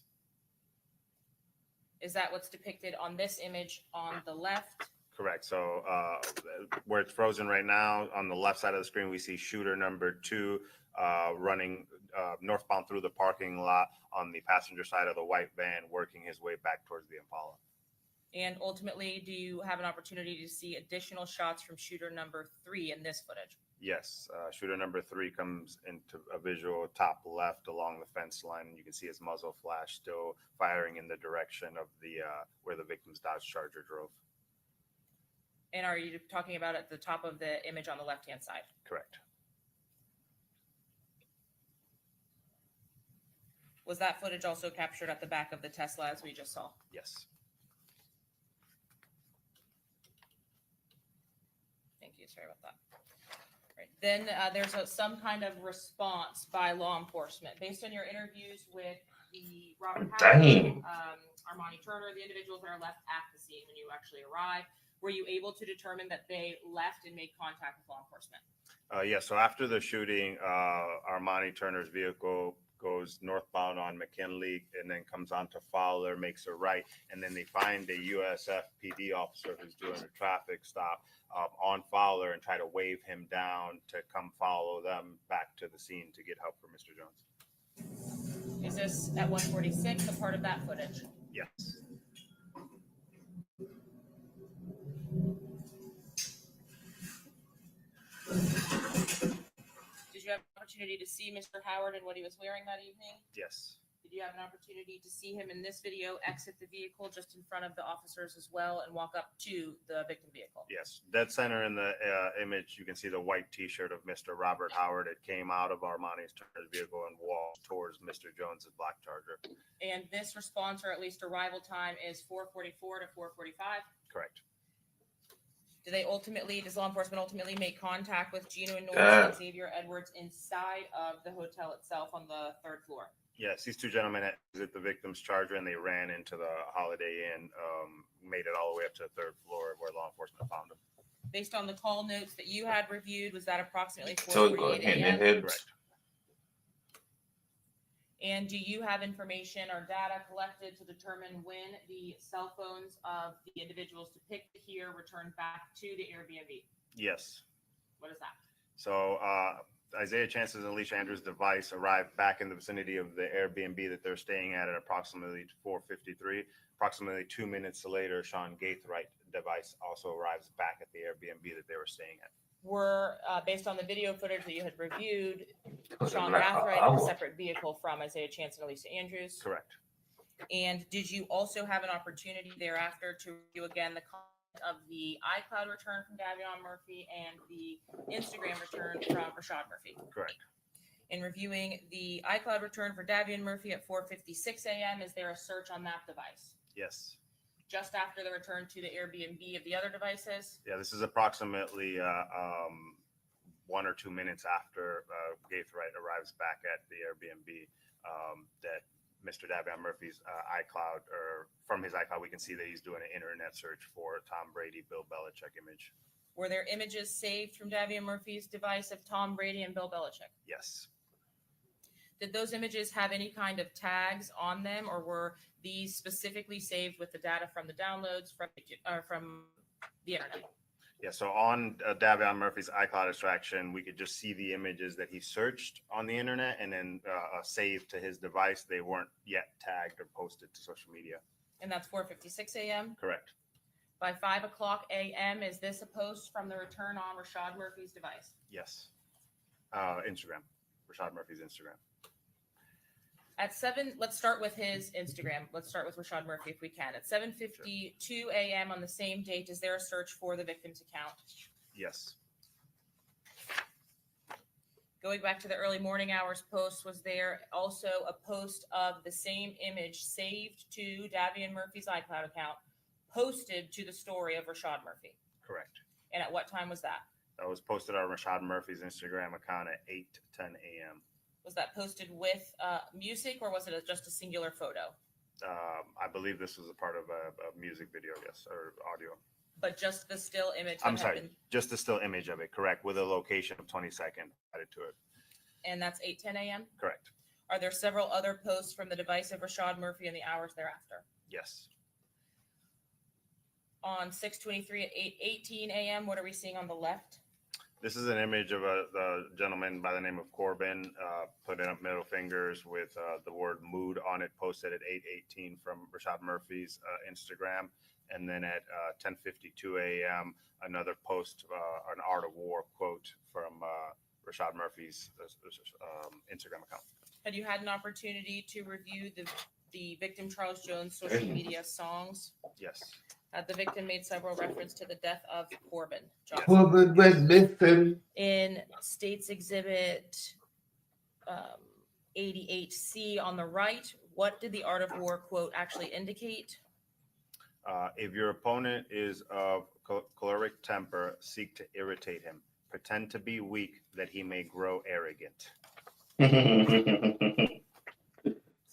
Is that what's depicted on this image on the left? Correct. So where it's frozen right now, on the left side of the screen, we see shooter number 2 running northbound through the parking lot on the passenger side of the white van, working his way back towards the Impala. And ultimately, do you have an opportunity to see additional shots from shooter number 3 in this footage? Yes. Shooter number 3 comes into a visual top left along the fence line, and you can see his muzzle flash still firing in the direction of the where the victim's Dodge Charger drove. And are you talking about at the top of the image on the left-hand side? Correct. Was that footage also captured at the back of the Tesla as we just saw? Yes. Thank you. Sorry about that. Right. Then there's some kind of response by law enforcement based on your interviews with the Robert Howard, Armani Turner, the individuals that are left at the scene when you actually arrive. Were you able to determine that they left and made contact with law enforcement? Yeah. So after the shooting, Armani Turner's vehicle goes northbound on McKinley and then comes on to Fowler, makes a right, and then they find a USF PD officer who's doing a traffic stop on Fowler and try to wave him down to come follow them back to the scene to get help for Mr. Jones. Is this at 146 a part of that footage? Yes. Did you have an opportunity to see Mr. Howard and what he was wearing that evening? Yes. Did you have an opportunity to see him in this video exit the vehicle just in front of the officers as well and walk up to the victim vehicle? Yes. Dead center in the image, you can see the white T-shirt of Mr. Robert Howard. It came out of Armani Turner's vehicle and walked towards Mr. Jones's black Charger. And this response, or at least arrival time, is 4:44 to 4:45? Correct. Does law enforcement ultimately make contact with Gino Norris and Xavier Edwards inside of the hotel itself on the 3rd floor? Yes, these two gentlemen exit the victim's Charger and they ran into the Holiday Inn, made it all the way up to the 3rd floor where law enforcement found them. Based on the call notes that you had reviewed, was that approximately So 4:48 hit the a.m.? head. Correct. And do you have information or data collected to determine when the cell phones of the individuals depicted here returned back to the Airbnb? Yes. What is that? So Isaiah Chance's and Alicia Andrews' device arrived back in the vicinity of the Airbnb that they're staying at approximately 4:53. Approximately 2 minutes later, Sean Gaithright device also arrives back at the Airbnb that they were staying at. Were, based on the video footage that you had reviewed, Sean Like, Gaithright in a separate vehicle from Isaiah Chance and Alicia Andrews? Correct. And did you also have an opportunity thereafter to review again the content of the iCloud return from Davion Murphy and the Instagram return from Rashad Murphy? Correct. In reviewing the iCloud return for Davion Murphy at 4:56 a.m., is there a search on that device? Yes. Just after the return to the Airbnb of the other devices? Yeah, this is approximately 1 or 2 minutes after Gaithright arrives back at the Airbnb that Mr. Davion Murphy's iCloud, or from his iCloud, we can see that he's doing an internet search for Tom Brady, Bill Belichick image. Were there images saved from Davion Murphy's device of Tom Brady and Bill Belichick? Yes. Did those images have any kind of tags on them, or were these specifically saved with the data from the downloads from the internet? Yeah, so on Davion Murphy's iCloud extraction, we could just see the images that he searched on the internet and then saved to his device. They weren't yet tagged or posted to social media. And that's 4:56 a.m.? Correct. By 5 o'clock a.m., is this a post from the return on Rashad Murphy's device? Yes. Instagram. Rashad Murphy's Instagram. At 7, let's start with his Instagram. Let's start with Rashad Murphy if we can. At 7:52 a.m. on the same date, is there a search for the victim's account? Yes. Going back to the early morning hours post, was there also a post of the same image saved to Davion Murphy's iCloud account, posted to the story of Rashad Murphy? Correct. And at what time was that? That was posted on Rashad Murphy's Instagram account at 8:10 a.m. Was that posted with music, or was it just a singular photo? I believe this was a part of a music video, yes, or audio. But just the still image. I'm sorry, just the still image of it, correct, with a location of 22nd added to it. And that's 8:10 a.m.? Correct. Are there several other posts from the device of Rashad Murphy in the hours thereafter? Yes. On 6:23 at 8:18 a.m., what are we seeing on the left? This is an image of the gentleman by the name of Corbin putting up middle fingers with the word mood on it, posted at 8:18 from Rashad Murphy's Instagram. And then at 10:52 a.m., another post, an Art of War quote from Rashad Murphy's Instagram account. Had you had an opportunity to review the victim Charles Jones social media songs? Yes. Had the victim made several reference to the death of Corbin Johnson? Corbin went missing. In States Exhibit 88C on the right, what did the Art of War quote actually indicate? If your opponent is of choleric temper, seek to irritate him. Pretend to be weak that he may grow arrogant.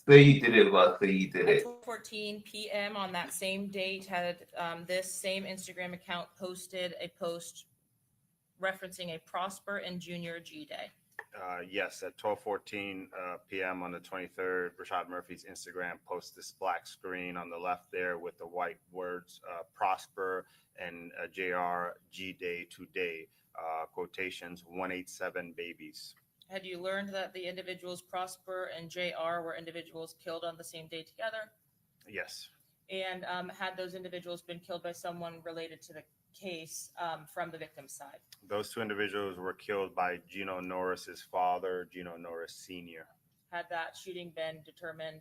So you did it, boss. So you did it. At 12:14 p.m. on that same date, had this same Instagram account posted a post referencing a Prosper and Junior G Day. Yes, at 12:14 p.m. on the 23rd, Rashad Murphy's Instagram posts this black screen on the left there with the white words Prosper and JR G Day today, quotations 187 babies. Had you learned that the individuals Prosper and JR were individuals killed on the same day together? Yes. And had those individuals been killed by someone related to the case from the victim's side? Those two individuals were killed by Gino Norris's father, Gino Norris Sr. Had that shooting been determined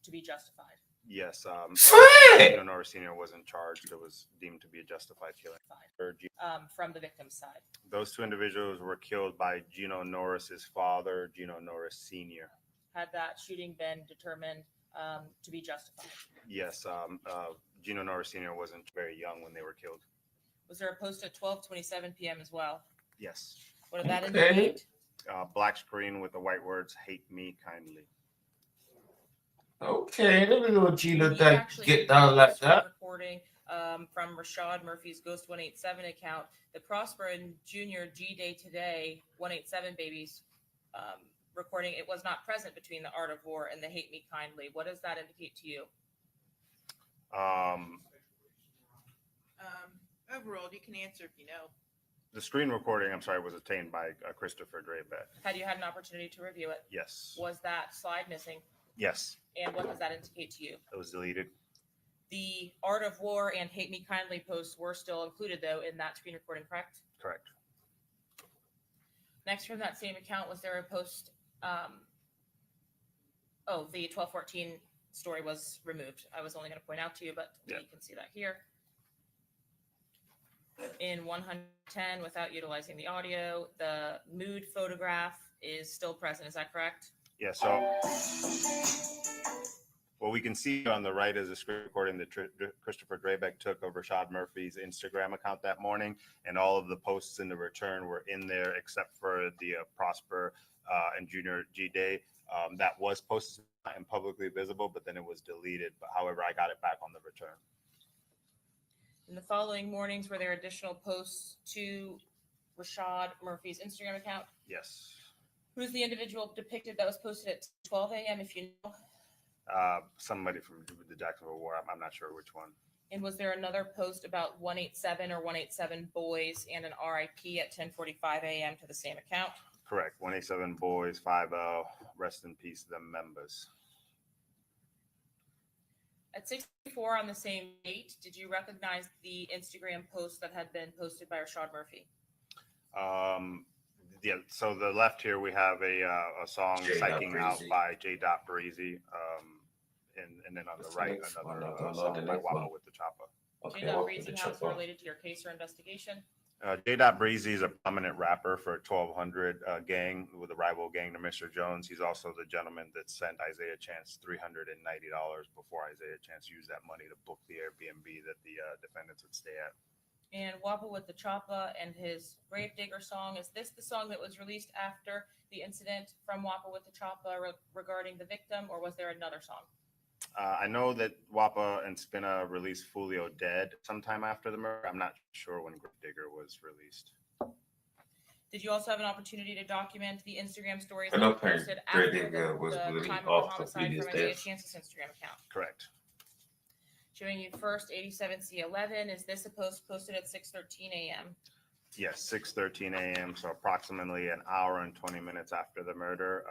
to be justified? Yes. Sweet! Gino Norris Sr. wasn't charged. It was deemed to be a justified killing. From the victim's side? Those two individuals were killed by Gino Norris's father, Gino Norris Sr. Had that shooting been determined to be justified? Yes. Gino Norris Sr. wasn't very young when they were killed. Was there a post at 12:27 p.m. as well? Yes. What did that indicate? Black screen with the white words, hate me kindly. Okay, let me know Gino You that actually get down like screen that. recording from Rashad Murphy's Ghost 187 account. The Prosper and Junior G Day Today 187 babies recording. It was not present between the Art of War and the Hate Me Kindly. What does that indicate to you? Overall, you can answer if you know. The screen recording, I'm sorry, was obtained by Christopher Draybeck. Had you had an opportunity to review it? Yes. Was that slide missing? Yes. And what does that indicate to you? It was deleted. The Art of War and Hate Me Kindly posts were still included, though, in that screen recording, correct? Correct. Next, from that same account, was there a post? The 12:14 story was removed. I was only going to point out to you, but you can see that here. In 110, without utilizing the audio, the mood photograph is still present. Is that correct? Yeah, so what we can see on the right is a screen recording that Christopher Draybeck took of Rashad Murphy's Instagram account that morning, and all of the posts in the return were in there except for the Prosper and Junior G Day. That was posted and publicly visible, but then it was deleted. But however, I got it back on the return. In the following mornings, were there additional posts to Rashad Murphy's Instagram account? Yes. Who's the individual depicted that was posted at 12 a.m., if you know? Somebody from the Jacksonville War. I'm not sure which one. And was there another post about 187 or 187 boys and an RIP at 10:45 a.m. to the same account? Correct. 187 boys, 5L. Rest in peace, them members. At 6:04 on the same date, did you recognize the Instagram post that had been posted by Rashad Murphy? Yeah. So the left here we have a song "Psyching Out" by J. Breezy, and then on the right another song by Wappa with the Chopper. Okay, J. Breezy, how is it related to your case or investigation? J. Breezy is a prominent rapper for 1200 gang with a rival gang to Mr. Jones. He's also the gentleman that sent Isaiah Chance $390 before Isaiah Chance used that money to book the Airbnb that the defendants would stay at. And Wappa with the Choppa and his Gravedigger song, is this the song that was released after the incident from Wappa with the Choppa regarding the victim, or was there another song? I know that WAPA and Spinna released Foolio Dead sometime after the murder. I'm not sure when Gravedigger was released. Did you also have an opportunity to document the Instagram stories I that were don't think posted after Gravedigger was the really time of the off the homicide previous from Isaiah death. Chance's Instagram account? Correct. Showing you first 87C11. Is this a post posted at 6:13 a.m.? Yes, 6:13 a.m. So approximately an hour and 20 minutes after the murder.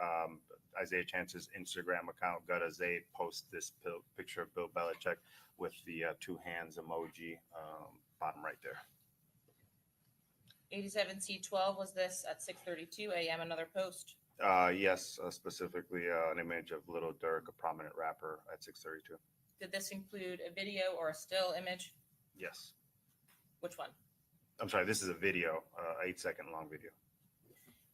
Isaiah Chance's Instagram account, Gutazay, posts this picture of Bill Belichick with the two hands emoji, bottom right there. 87C12. Was this at 6:32 a.m.? Another post. Yes, specifically an image of Little Durk, a prominent rapper, at 6:32. Did this include a video or a still image? Yes. Which one? I'm sorry, this is a video, 8-second long video.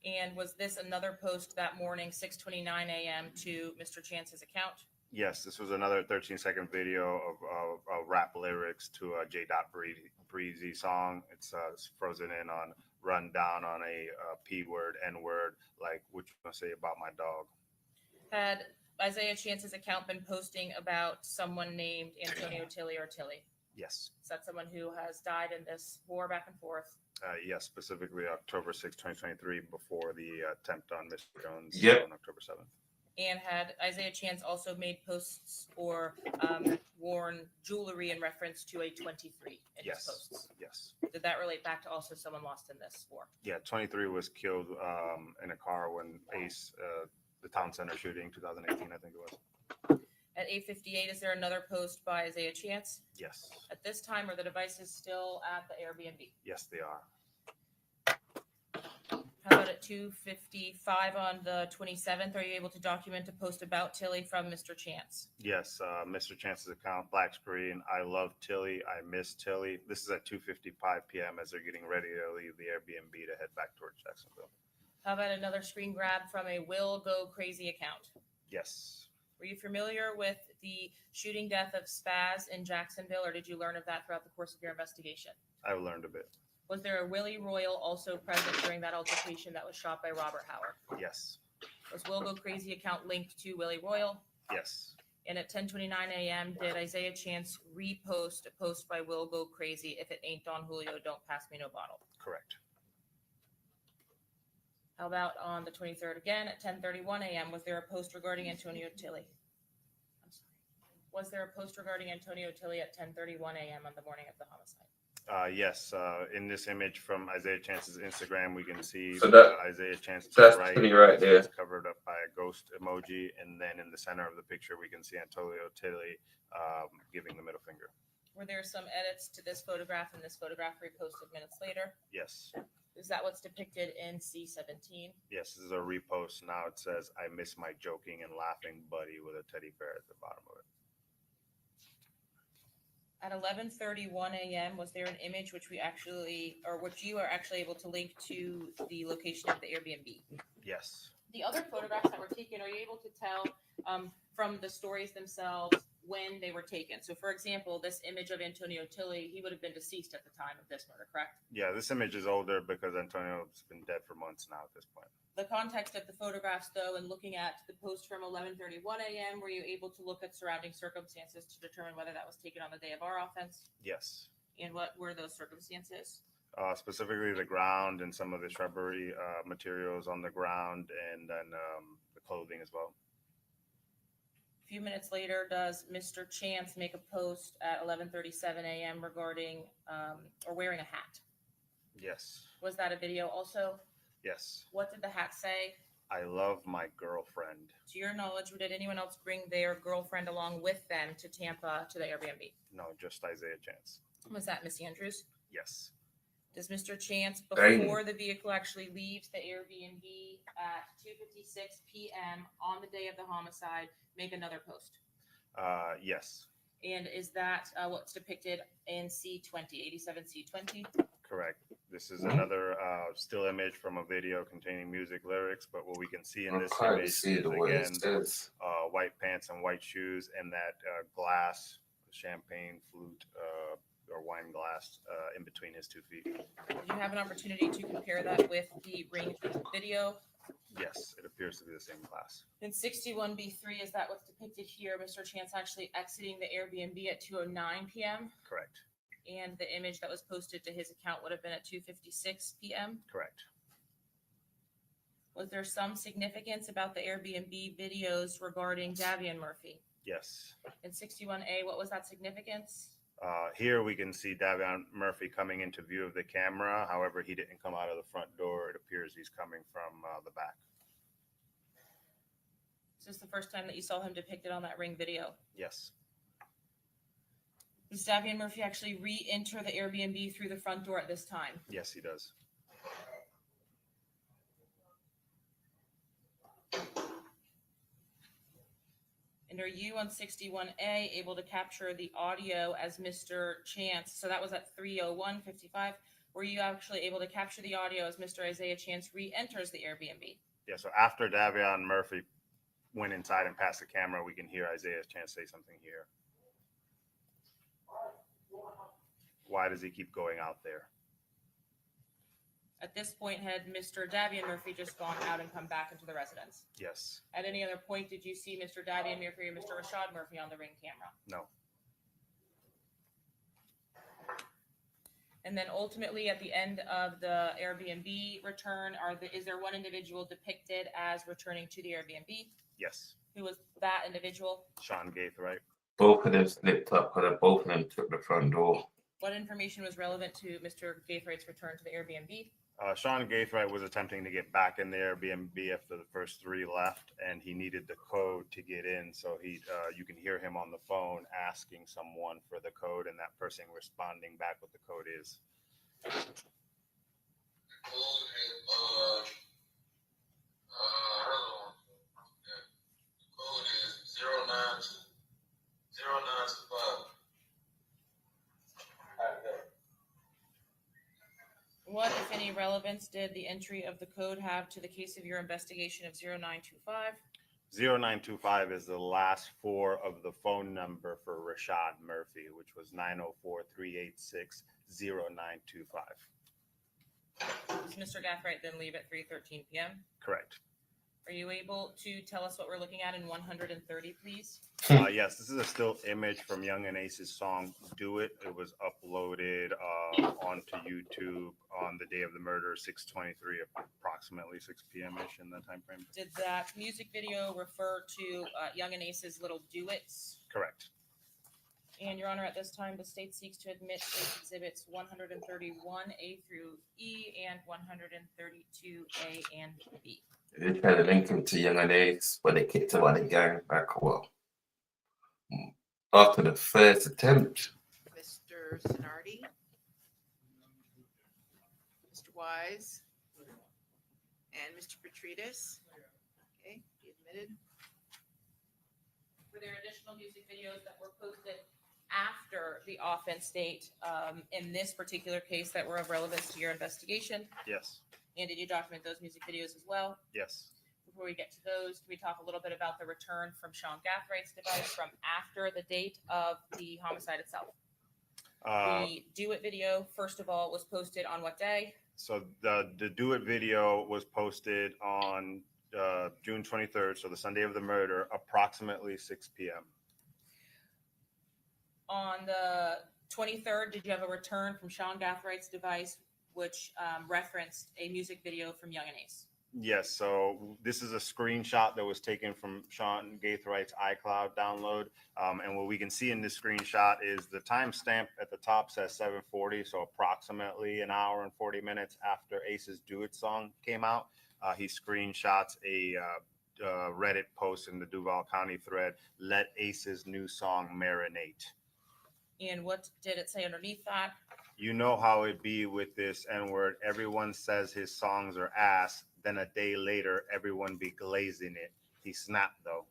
And was this another post that morning, 6:29 a.m. to Mr. Chance's account? Yes, this was another 13-second video of rap lyrics to a J. Breezy song. It's frozen in on Run Down on a P word, N word, like what you gonna say about my dog. Had Isaiah Chance's account been posting about someone named Antonio Tilly or Tilly? Yes. Is that someone who has died in this war back and forth? Yes, specifically October 6, 2023, before the attempt on Mr. Jones on October 7th. And had Isaiah Chance also made posts or worn jewelry in reference to a 23 in his posts? Yes. Did that relate back to also someone lost in this war? Yeah, 23 was killed in a car when Ace, the town center shooting, 2018, I think it was. At 8:58, is there another post by Isaiah Chance? Yes. At this time, are the devices still at the Airbnb? Yes, they are. How about at 2:55 on the 27th? Are you able to document a post about Tilly from Mr. Chance? Yes, Mr. Chance's account, black screen. I love Tilly. I miss Tilly. This is at 2:55 p.m. as they're getting ready to leave the Airbnb to head back towards Jacksonville. How about another screen grab from a Will Go Crazy account? Yes. Were you familiar with the shooting death of Spaz in Jacksonville, or did you learn of that throughout the course of your investigation? I learned a bit. Was there a Willie Royal also present during that altercation that was shot by Robert Howard? Yes. Was Will Go Crazy account linked to Willie Royal? Yes. And at 10:29 a.m., did Isaiah Chance repost a post by Will Go Crazy? If it ain't Don Julio, don't pass me no bottle. Correct. How about on the 23rd again at 10:31 a.m.? Was there a post regarding Antonio Tilly? I'm sorry. Was there a post regarding Antonio Tilly at 10:31 a.m. on the morning of the homicide? Yes. In this image from Isaiah Chance's Instagram, we can see So that- Isaiah Chance that's right, Tilly right there. is covered up by a ghost emoji, and then in the center of the picture, we can see Antonio Tilly giving the middle finger. Were there some edits to this photograph and this photograph reposted minutes later? Yes. Is that what's depicted in C17? Yes, this is a repost. Now it says, I miss my joking and laughing buddy with a teddy bear at the bottom of it. At 11:31 a.m., was there an image which we actually, or which you are actually able to link to the location of the Airbnb? Yes. The other photographs that were taken, are you able to tell from the stories themselves when they were taken? So, for example, this image of Antonio Tilly, he would have been deceased at the time of this murder, correct? Yeah, this image is older because Antonio's been dead for months now at this point. The context of the photographs, though, and looking at the post from 11:31 a.m., were you able to look at surrounding circumstances to determine whether that was taken on the day of our offense? Yes. And what were those circumstances? Specifically the ground and some of the shrubbery materials on the ground, and then the clothing as well. A few minutes later, does Mr. Chance make a post at 11:37 a.m. regarding or wearing a hat? Yes. Was that a video also? Yes. What did the hat say? I love my girlfriend. To your knowledge, did anyone else bring their girlfriend along with them to Tampa to the Airbnb? No, just Isaiah Chance. Was that Miss Andrews? Yes. Does Mr. Chance, before the vehicle actually leaves the Airbnb at 2:56 p.m. on the day of the homicide, make another post? Yes. And is that what's depicted in C20, 87C20? Correct. This is another still image from a video containing music lyrics, but what we can see in this image is, again, white pants and white shoes, and that glass champagne flute or wine glass in between his 2 feet. Did you have an opportunity to compare that with the ring video? Yes, it appears to be the same glass. In 61B3, is that what's depicted here? Mr. Chance actually exiting the Airbnb at 2:09 p.m. Correct. And the image that was posted to his account would have been at 2:56 p.m. Correct. Was there some significance about the Airbnb videos regarding Davian Murphy? Yes. In 61A, what was that significance? Here we can see Davion Murphy coming into view of the camera. However, he didn't come out of the front door. It appears he's coming from the back. Is this the first time that you saw him depicted on that ring video? Yes. Does Davian Murphy actually re-enter the Airbnb through the front door at this time? Yes, he does. And are you on 61A able to capture the audio as Mr. Chance? So that was at 3:01:55. Were you actually able to capture the audio as Mr. Isaiah Chance re-enters the Airbnb? Yeah, so after Davion Murphy went inside and passed the camera, we can hear Isaiah Chance say something here. Why does he keep going out there? At this point, had Mr. Davian Murphy just gone out and come back into the residence? Yes. At any other point, did you see Mr. Davian Murphy or Mr. Rashad Murphy on the ring camera? No. And then ultimately, at the end of the Airbnb return, is there one individual depicted as returning to the Airbnb? Yes. Who was that individual? Sean Gaithright. Both of them slipped up because both of them took the front door. What information was relevant to Mr. Gaithright's return to the Airbnb? Sean Gaithright was attempting to get back in the Airbnb after the first 3 left, and he needed the code to get in. So you can hear him on the phone asking someone for the code, and that person responding back what the code is. The code is 0925. What, if any, relevance did the entry of the code have to the case of your investigation of 0925? 0925 is the last 4 of the phone number for Rashad Murphy, which was 904-386-0925. Does Mr. Gathright then leave at 3:13 p.m.? Correct. Are you able to tell us what we're looking at in 130, please? Yes, this is a still image from Young and Ace's song "Do It." It was uploaded onto YouTube on the day of the murder, 6:23, approximately 6 p.m.-ish in that time frame. Did that music video refer to Young and Ace's Little Duets? Correct. And, Your Honor, at this time, the state seeks to admit State Exhibits 131A through E and 132A and B. They tried to link him to Young and Ace, but they kicked him out of the gang back after the first attempt. Mr. Sinardi, Mr. Wise, and Mr. Petrides. Okay, be admitted. Were there additional music videos that were posted after the offense date in this particular case that were of relevance to your investigation? Yes. And did you document those music videos as well? Yes. Before we get to those, can we talk a little bit about the return from Sean Gathwright's device from after the date of the homicide itself? The Do It video, first of all, was posted on what day? So the Do It video was posted on June 23rd, so the Sunday of the murder, approximately 6 p.m. On the 23rd, did you have a return from Sean Gathwright's device, which referenced a music video from Young and Ace? Yes, so this is a screenshot that was taken from Sean Gaithwright's iCloud download. And what we can see in this screenshot is the timestamp at the top says 7:40, so approximately an hour and 40 minutes after Ace's Do It song came out. He screenshots a Reddit post in the Duval County thread, "Let Ace's new song marinate." And what did it say underneath that? You know how it be with this N-word. Everyone says his songs are ass. Then a day later, everyone be glazing it. He snapped, though.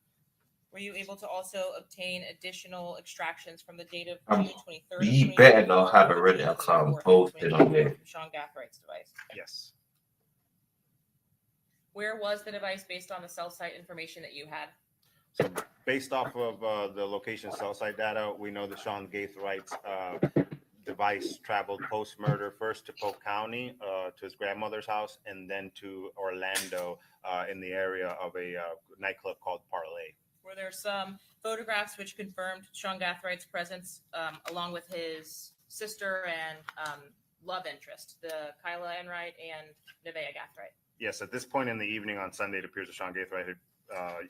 Were you able to also obtain additional extractions from the date of June 23rd? We better not have a Reddit account posted on there. Sean Gathwright's device. Yes. Where was the device based on the cell site information that you had? So based off of the location cell site data, we know that Sean Gaithwright's device traveled post-murder first to Polk County, to his grandmother's house, and then to Orlando, in the area of a nightclub called Parlay. Were there some photographs which confirmed Sean Gathwright's presence, along with his sister and love interest, the Kyla Enright and Nevaeh Gathright? Yes, at this point in the evening on Sunday, it appears that Sean Gathright had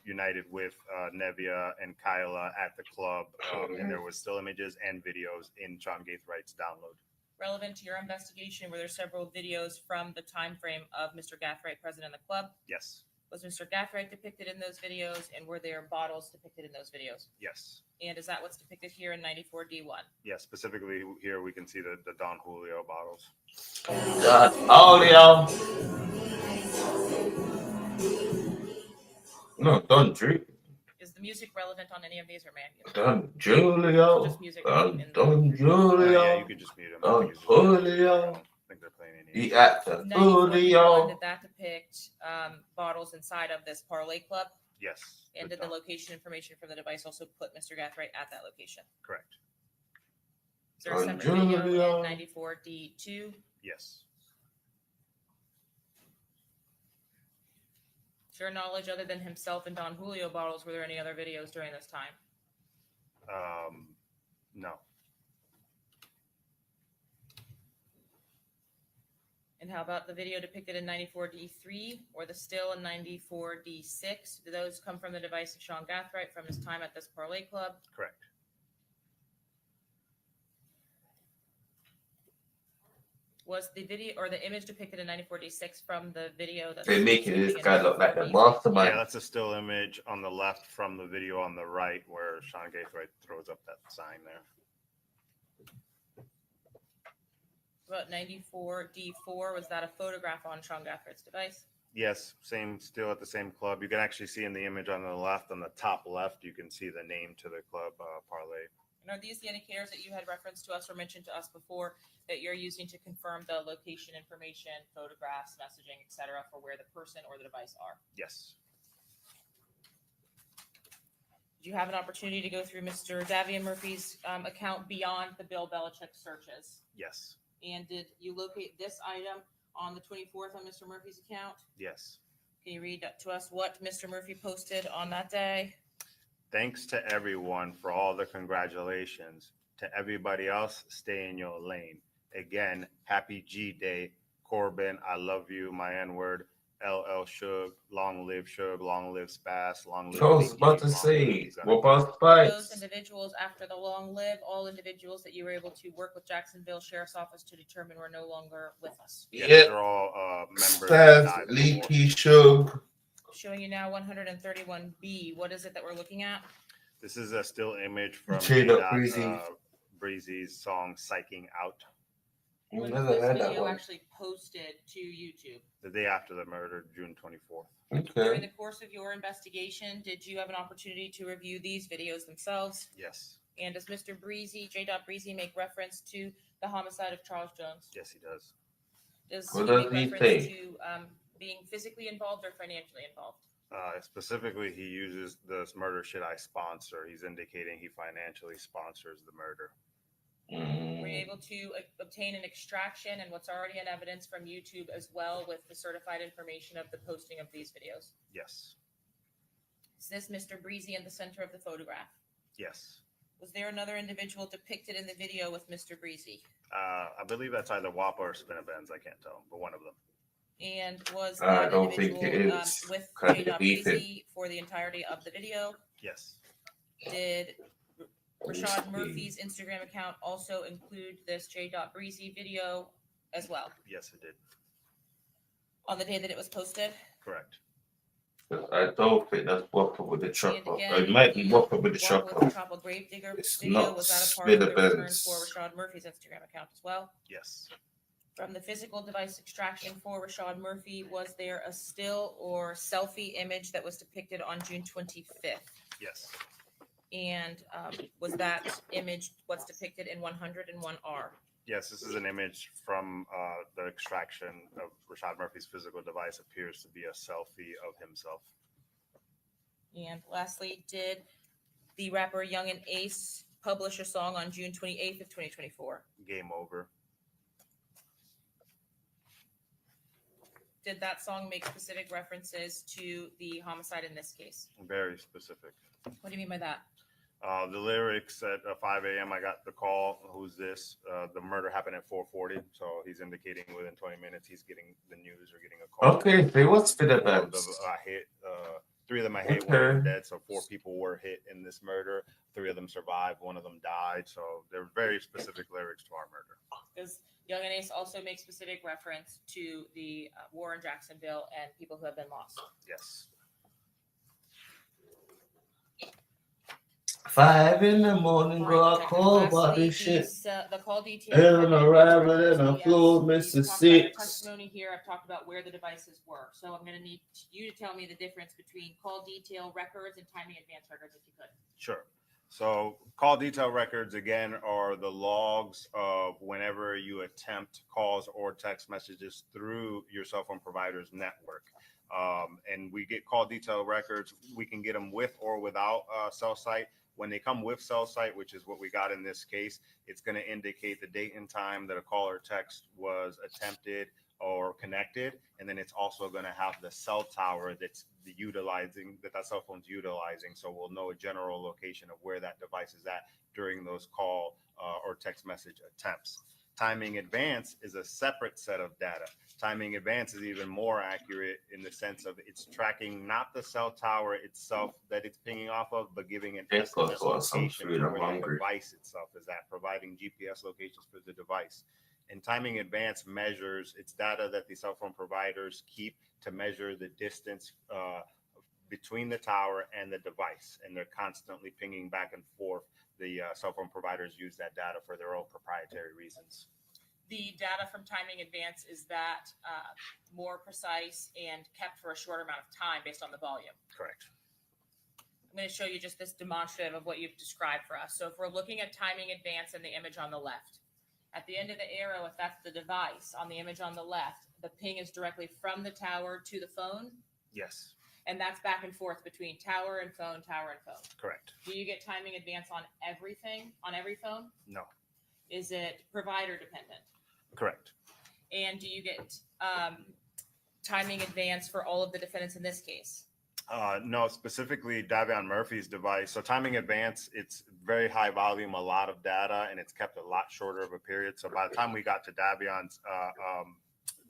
united with Nevaeh and Kyla at the club, and there was still images and videos in Sean Gaithright's download. Relevant to your investigation, were there several videos from the time frame of Mr. Gathright present in the club? Yes. Was Mr. Gathright depicted in those videos, and were there bottles depicted in those videos? Yes. And is that what's depicted here in 94D1? Yes, specifically here we can see the Don Julio bottles. Julio. No, Don Julio. Is the music relevant on any of these, or man? Don Julio. Just music. Don Julio. Yeah, you could just mute him. Don Julio. I think they're playing The actor 94D1, Foolio. did that depict bottles inside of this parlay club? Yes. And did the location information from the device also put Mr. Gathright at that location? Correct. Is there a Don separate video Julio. in 94D2? Yes. To your knowledge, other than himself and Don Julio bottles, were there any other videos during this time? No. And how about the video depicted in 94D3 or the still in 94D6? Do those come from the device of Sean Gathright from his time at this parlay club? Correct. Was the video or the image depicted in 94D6 from the video that's They're making this guy look like the mastermind. Yeah, that's a still image on the left from the video on the right where Sean Gaithright throws up that sign there. About 94D4, was that a photograph on Sean Gaithright's device? Yes, same, still at the same club. You can actually see in the image on the left, on the top left, you can see the name to the club, Parlay. And are these the indicators that you had referenced to us or mentioned to us before that you're using to confirm the location information, photographs, messaging, etc., for where the person or the device are? Yes. Did you have an opportunity to go through Mr. Davian Murphy's account beyond the Bill Belichick searches? Yes. And did you locate this item on the 24th on Mr. Murphy's account? Yes. Can you read to us what Mr. Murphy posted on that day? Thanks to everyone for all the congratulations. To everybody else, stay in your lane. Again, happy G Day. Corbin, I love you, my N-word. LL Shug, long live Shug, long live Spass, long live. I was about to say, what about Those Spice? individuals after the long live, all individuals that you were able to work with Jacksonville Sheriff's Office to determine were no longer with us. Yeah, Yep. they're all members. that Spaz, died before. Leaky, Shug. Showing you now 131B. What is it that we're looking at? This is a still image from J-Dot Breezy. Breezy's song "Psyching Out" When Never was this had that video one. actually posted to YouTube? the day after the murder, June 24th. During Okay. the course of your investigation, did you have an opportunity to review these videos themselves? Yes. And does Mr. Breezy, J. Breezy, make reference to the homicide of Charles Jones? Yes, he does. Does What he does make he reference say? to being physically involved or financially involved? Specifically, he uses this murder should I sponsor. He's indicating he financially sponsors the murder. Were you able to obtain an extraction and what's already in evidence from YouTube as well with the certified information of the posting of these videos? Yes. Is this Mr. Breezy in the center of the photograph? Yes. Was there another individual depicted in the video with Mr. Breezy? I believe that's either WAPA or Spinabenz. I can't tell, but one of them. And was I that don't think individual it is. with Cut J. the beef Breezy for the entirety of the video? Yes. Did Rashad Breezy. Murphy's Instagram account also include this J. Breezy video as well Yes, it did. on the day that it was posted? Correct. I don't think that's Whopper with the And chopper. again, It might be Whopper with the Walk with the chopper. Tropical Gravedigger It's video, not was that a part of the return Spinabenz. for Rashad Murphy's Instagram account as well? Yes. From the physical device extraction for Rashad Murphy, was there a still or selfie image that was depicted on June 25th? Yes. And was that image what's depicted in 101R? Yes, this is an image from the extraction of Rashad Murphy's physical device. Appears to be a selfie of himself. And lastly, did the rapper Young and Ace publish a song on June 28th of 2024. Game over. Did that song make specific references to the homicide in this case? Very specific. What do you mean by that? The lyrics at 5 a.m. I got the call. Who's this? The murder happened at 4:40, so he's indicating within 20 minutes he's getting the news or getting a call. Okay, they what's for the Four of best? them, I hit. 3 of them I hit. One of them dead. So 4 people were hit in this murder. 3 of them survived. 1 of them died. So they're very specific lyrics to our murder. Does Young and Ace also make specific reference to the war in Jacksonville and people who have been lost? Yes. 5 in the morning, Fine, girl, I Detective. call about Lastly, this shit. the call detail. And arrival in a floor, Mr. Mr. Your 6. testimony here, I've talked about where the devices were. So I'm going to need you to tell me the difference between call detail records and timing advance records, if you could. Sure. So call detail records, again, are the logs of whenever you attempt calls or text messages through your cell phone provider's network. And we get call detail records. We can get them with or without cell site. When they come with cell site, which is what we got in this case, it's going to indicate the date and time that a call or text was attempted or connected. And then it's also going to have the cell tower that's utilizing, that cell phone's utilizing. So we'll know a general location of where that device is at during those call or text message attempts. Timing advance is a separate set of data. Timing advance is even more accurate in the sense of it's tracking not the cell tower itself that it's pinging off of, but giving an estimate location for where the device itself is at, providing GPS locations for the device. And timing advance measures its data that the cell phone providers keep to measure the distance between the tower and the device. And they're constantly pinging back and forth. The cell phone providers use that data for their own proprietary reasons. The data from timing advance, is that more precise and kept for a shorter amount of time based on the volume? Correct. I'm going to show you just this demonstrative of what you've described for us. So if we're looking at timing advance and the image on the left, at the end of the arrow, if that's the device on the image on the left, the ping is directly from the tower to the phone? Yes. And that's back and forth between tower and phone, tower and phone. Correct. Do you get timing advance on everything, on every phone? No. Is it provider dependent? Correct. And do you get timing advance for all of the defendants in this case? No, specifically Davion Murphy's device. So timing advance, it's very high volume, a lot of data, and it's kept a lot shorter of a period. So by the time we got to Davion's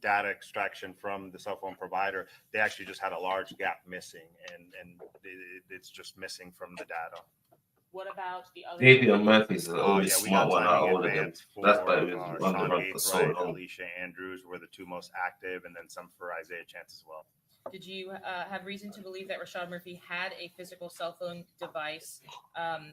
data extraction from the cell phone provider, they actually just had a large gap missing, and it's just missing from the data. What about the other? Davion Murphy's the only Yeah, we smart got one out of timing all of them. advance for That's why it was on the Sean run for so Gates, long. Alicia Andrews were the 2 most active, and then some for Isaiah Chance as well. Did you have reason to believe that Rashad Murphy had a physical cell phone device,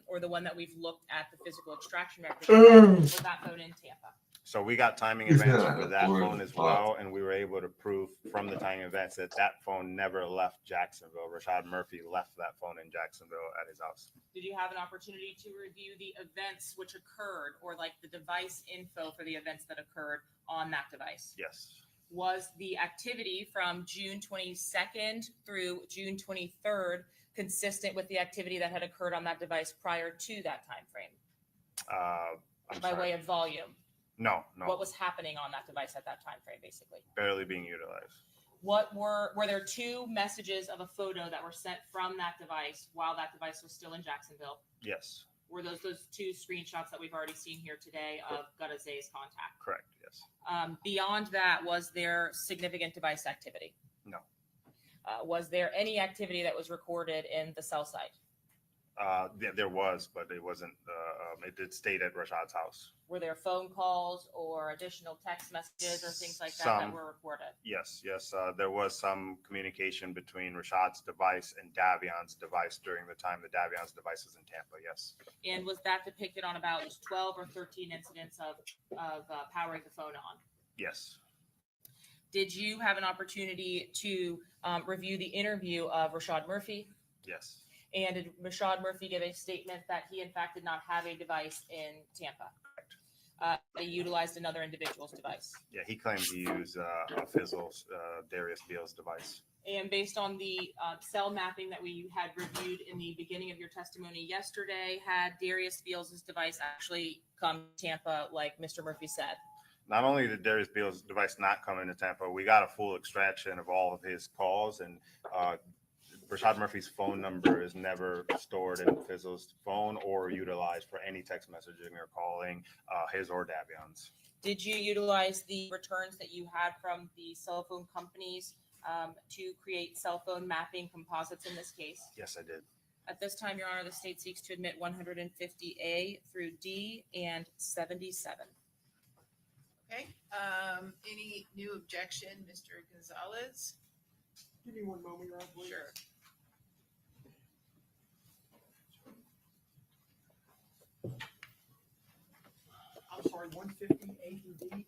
or the one that we've looked at the physical extraction records for that phone in Tampa? So we got timing advance for that phone as well, and we were able to prove from the timing advance that that phone never left Jacksonville. Rashad Murphy left that phone in Jacksonville at his house. Did you have an opportunity to review the events which occurred, or like the device info for the events that occurred on that device? Yes. Was the activity from June 22nd through June 23rd consistent with the activity that had occurred on that device prior to that time frame? By way of volume? No. What was happening on that device at that time frame, basically? Barely being utilized. What were there 2 messages of a photo that were sent from that device while that device was still in Jacksonville? Yes. Were those 2 screenshots that we've already seen here today of Gadaze's contact? Correct, yes. Beyond that, was there significant device activity? No. Was there any activity that was recorded in the cell site? There was, but it wasn't, it did stay at Rashad's house. Were there phone calls or additional text messages or things like that were recorded? Yes. There was some communication between Rashad's device and Davion's device during the time that Davion's device was in Tampa, yes. And was that depicted on about 12 or 13 incidents of powering the phone on? Yes. Did you have an opportunity to review the interview of Rashad Murphy? Yes. And did Rashad Murphy give a statement that he, in fact, did not have a device in Tampa? Correct. He utilized another individual's device. Yeah, he claimed he used Fizzle's, Darius Beal's device. And based on the cell mapping that we had reviewed in the beginning of your testimony yesterday, had Darius Beals' device actually come to Tampa like Mr. Murphy said? Not only did Darius Beals' device not come into Tampa, we got a full extraction of all of his calls, and Rashad Murphy's phone number is never stored in Fizzle's phone or utilized for any text messaging or calling his or Davion's. Did you utilize the returns that you had from the cell phone companies to create cell phone mapping composites in this case? Yes, I did. At this time, Your Honor, the state seeks to admit 150A through D and 77. Okay, any new objection, Mr. Gonzalez? Give me one moment, Your Honor, please. Sure. I'm sorry, 150A through D?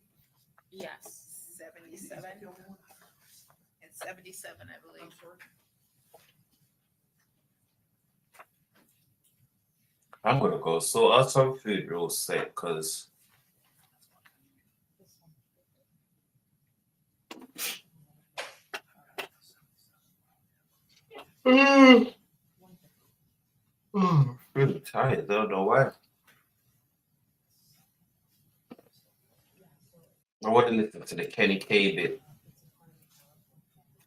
Yes. 77 and 77, I believe. I'm sorry. I'm gonna go sort out some food real sick because really tired. I don't know why. I want to listen to the Kenny K bit.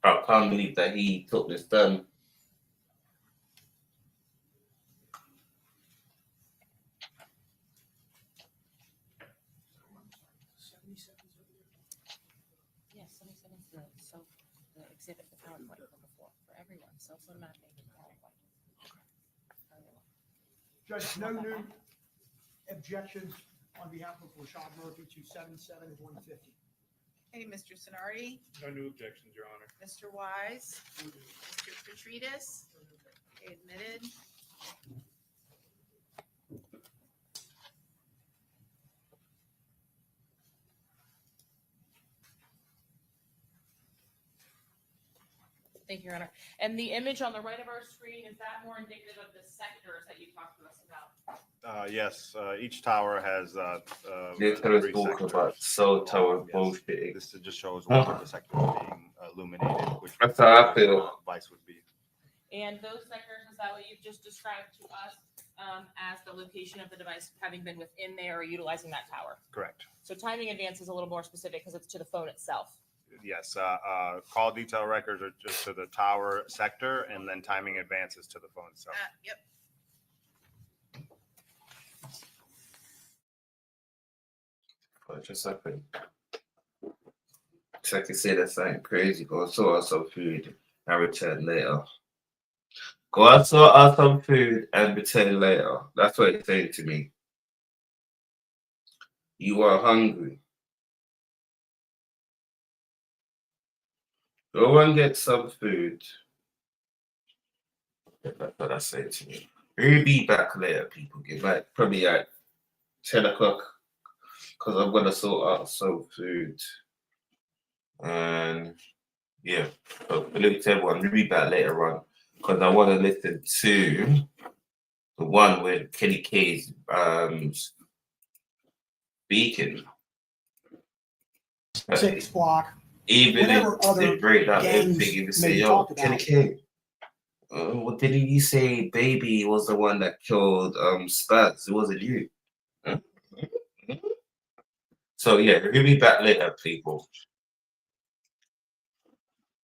I can't believe that he took this done. Yes, 77 is the exhibit, the PowerPoint from before for everyone. Cell phone mapping. Judge, no new objections on behalf of Rashad Murphy to 77 and 150. Hey, Mr. Sonardi, No new objections, Your Honor. Mr. Wise, Mr. Petridis, okay, admitted. Thank you, Your Honor. And the image on the right of our screen, is that more indicative of the sectors that you talked to us about? Yes, each tower has They're telling us three talk sectors. about cell tower Yes. bullshit. This just shows one of the sectors being illuminated, which That's how I feel. device would be. And those sectors, is that what you've just described to us as the location of the device having been within there or utilizing that tower? Correct. So timing advance is a little more specific because it's to the phone itself. Yes, call detail records are just to the tower sector, and then timing advances to the phone itself. Yep. Just happened. So I can say that's something crazy. Go sort out some food and return later. Go and sort out some food and return later. That's what he's saying to me. You are hungry. Go and get some food. That's what I say to me. We'll be back later, people. Get back probably at 10 o'clock because I'm going to sort out some food. And yeah, so look to everyone. We'll be back later on because I want to listen to the one with Kenny K's speaking. 6 o'clock. Even Whatever if other they break down gangs everything, you say, may yo, talk Kenny about. K. What did he say? Baby was the one that killed Spaz. It wasn't you. So yeah, we'll be back later, people.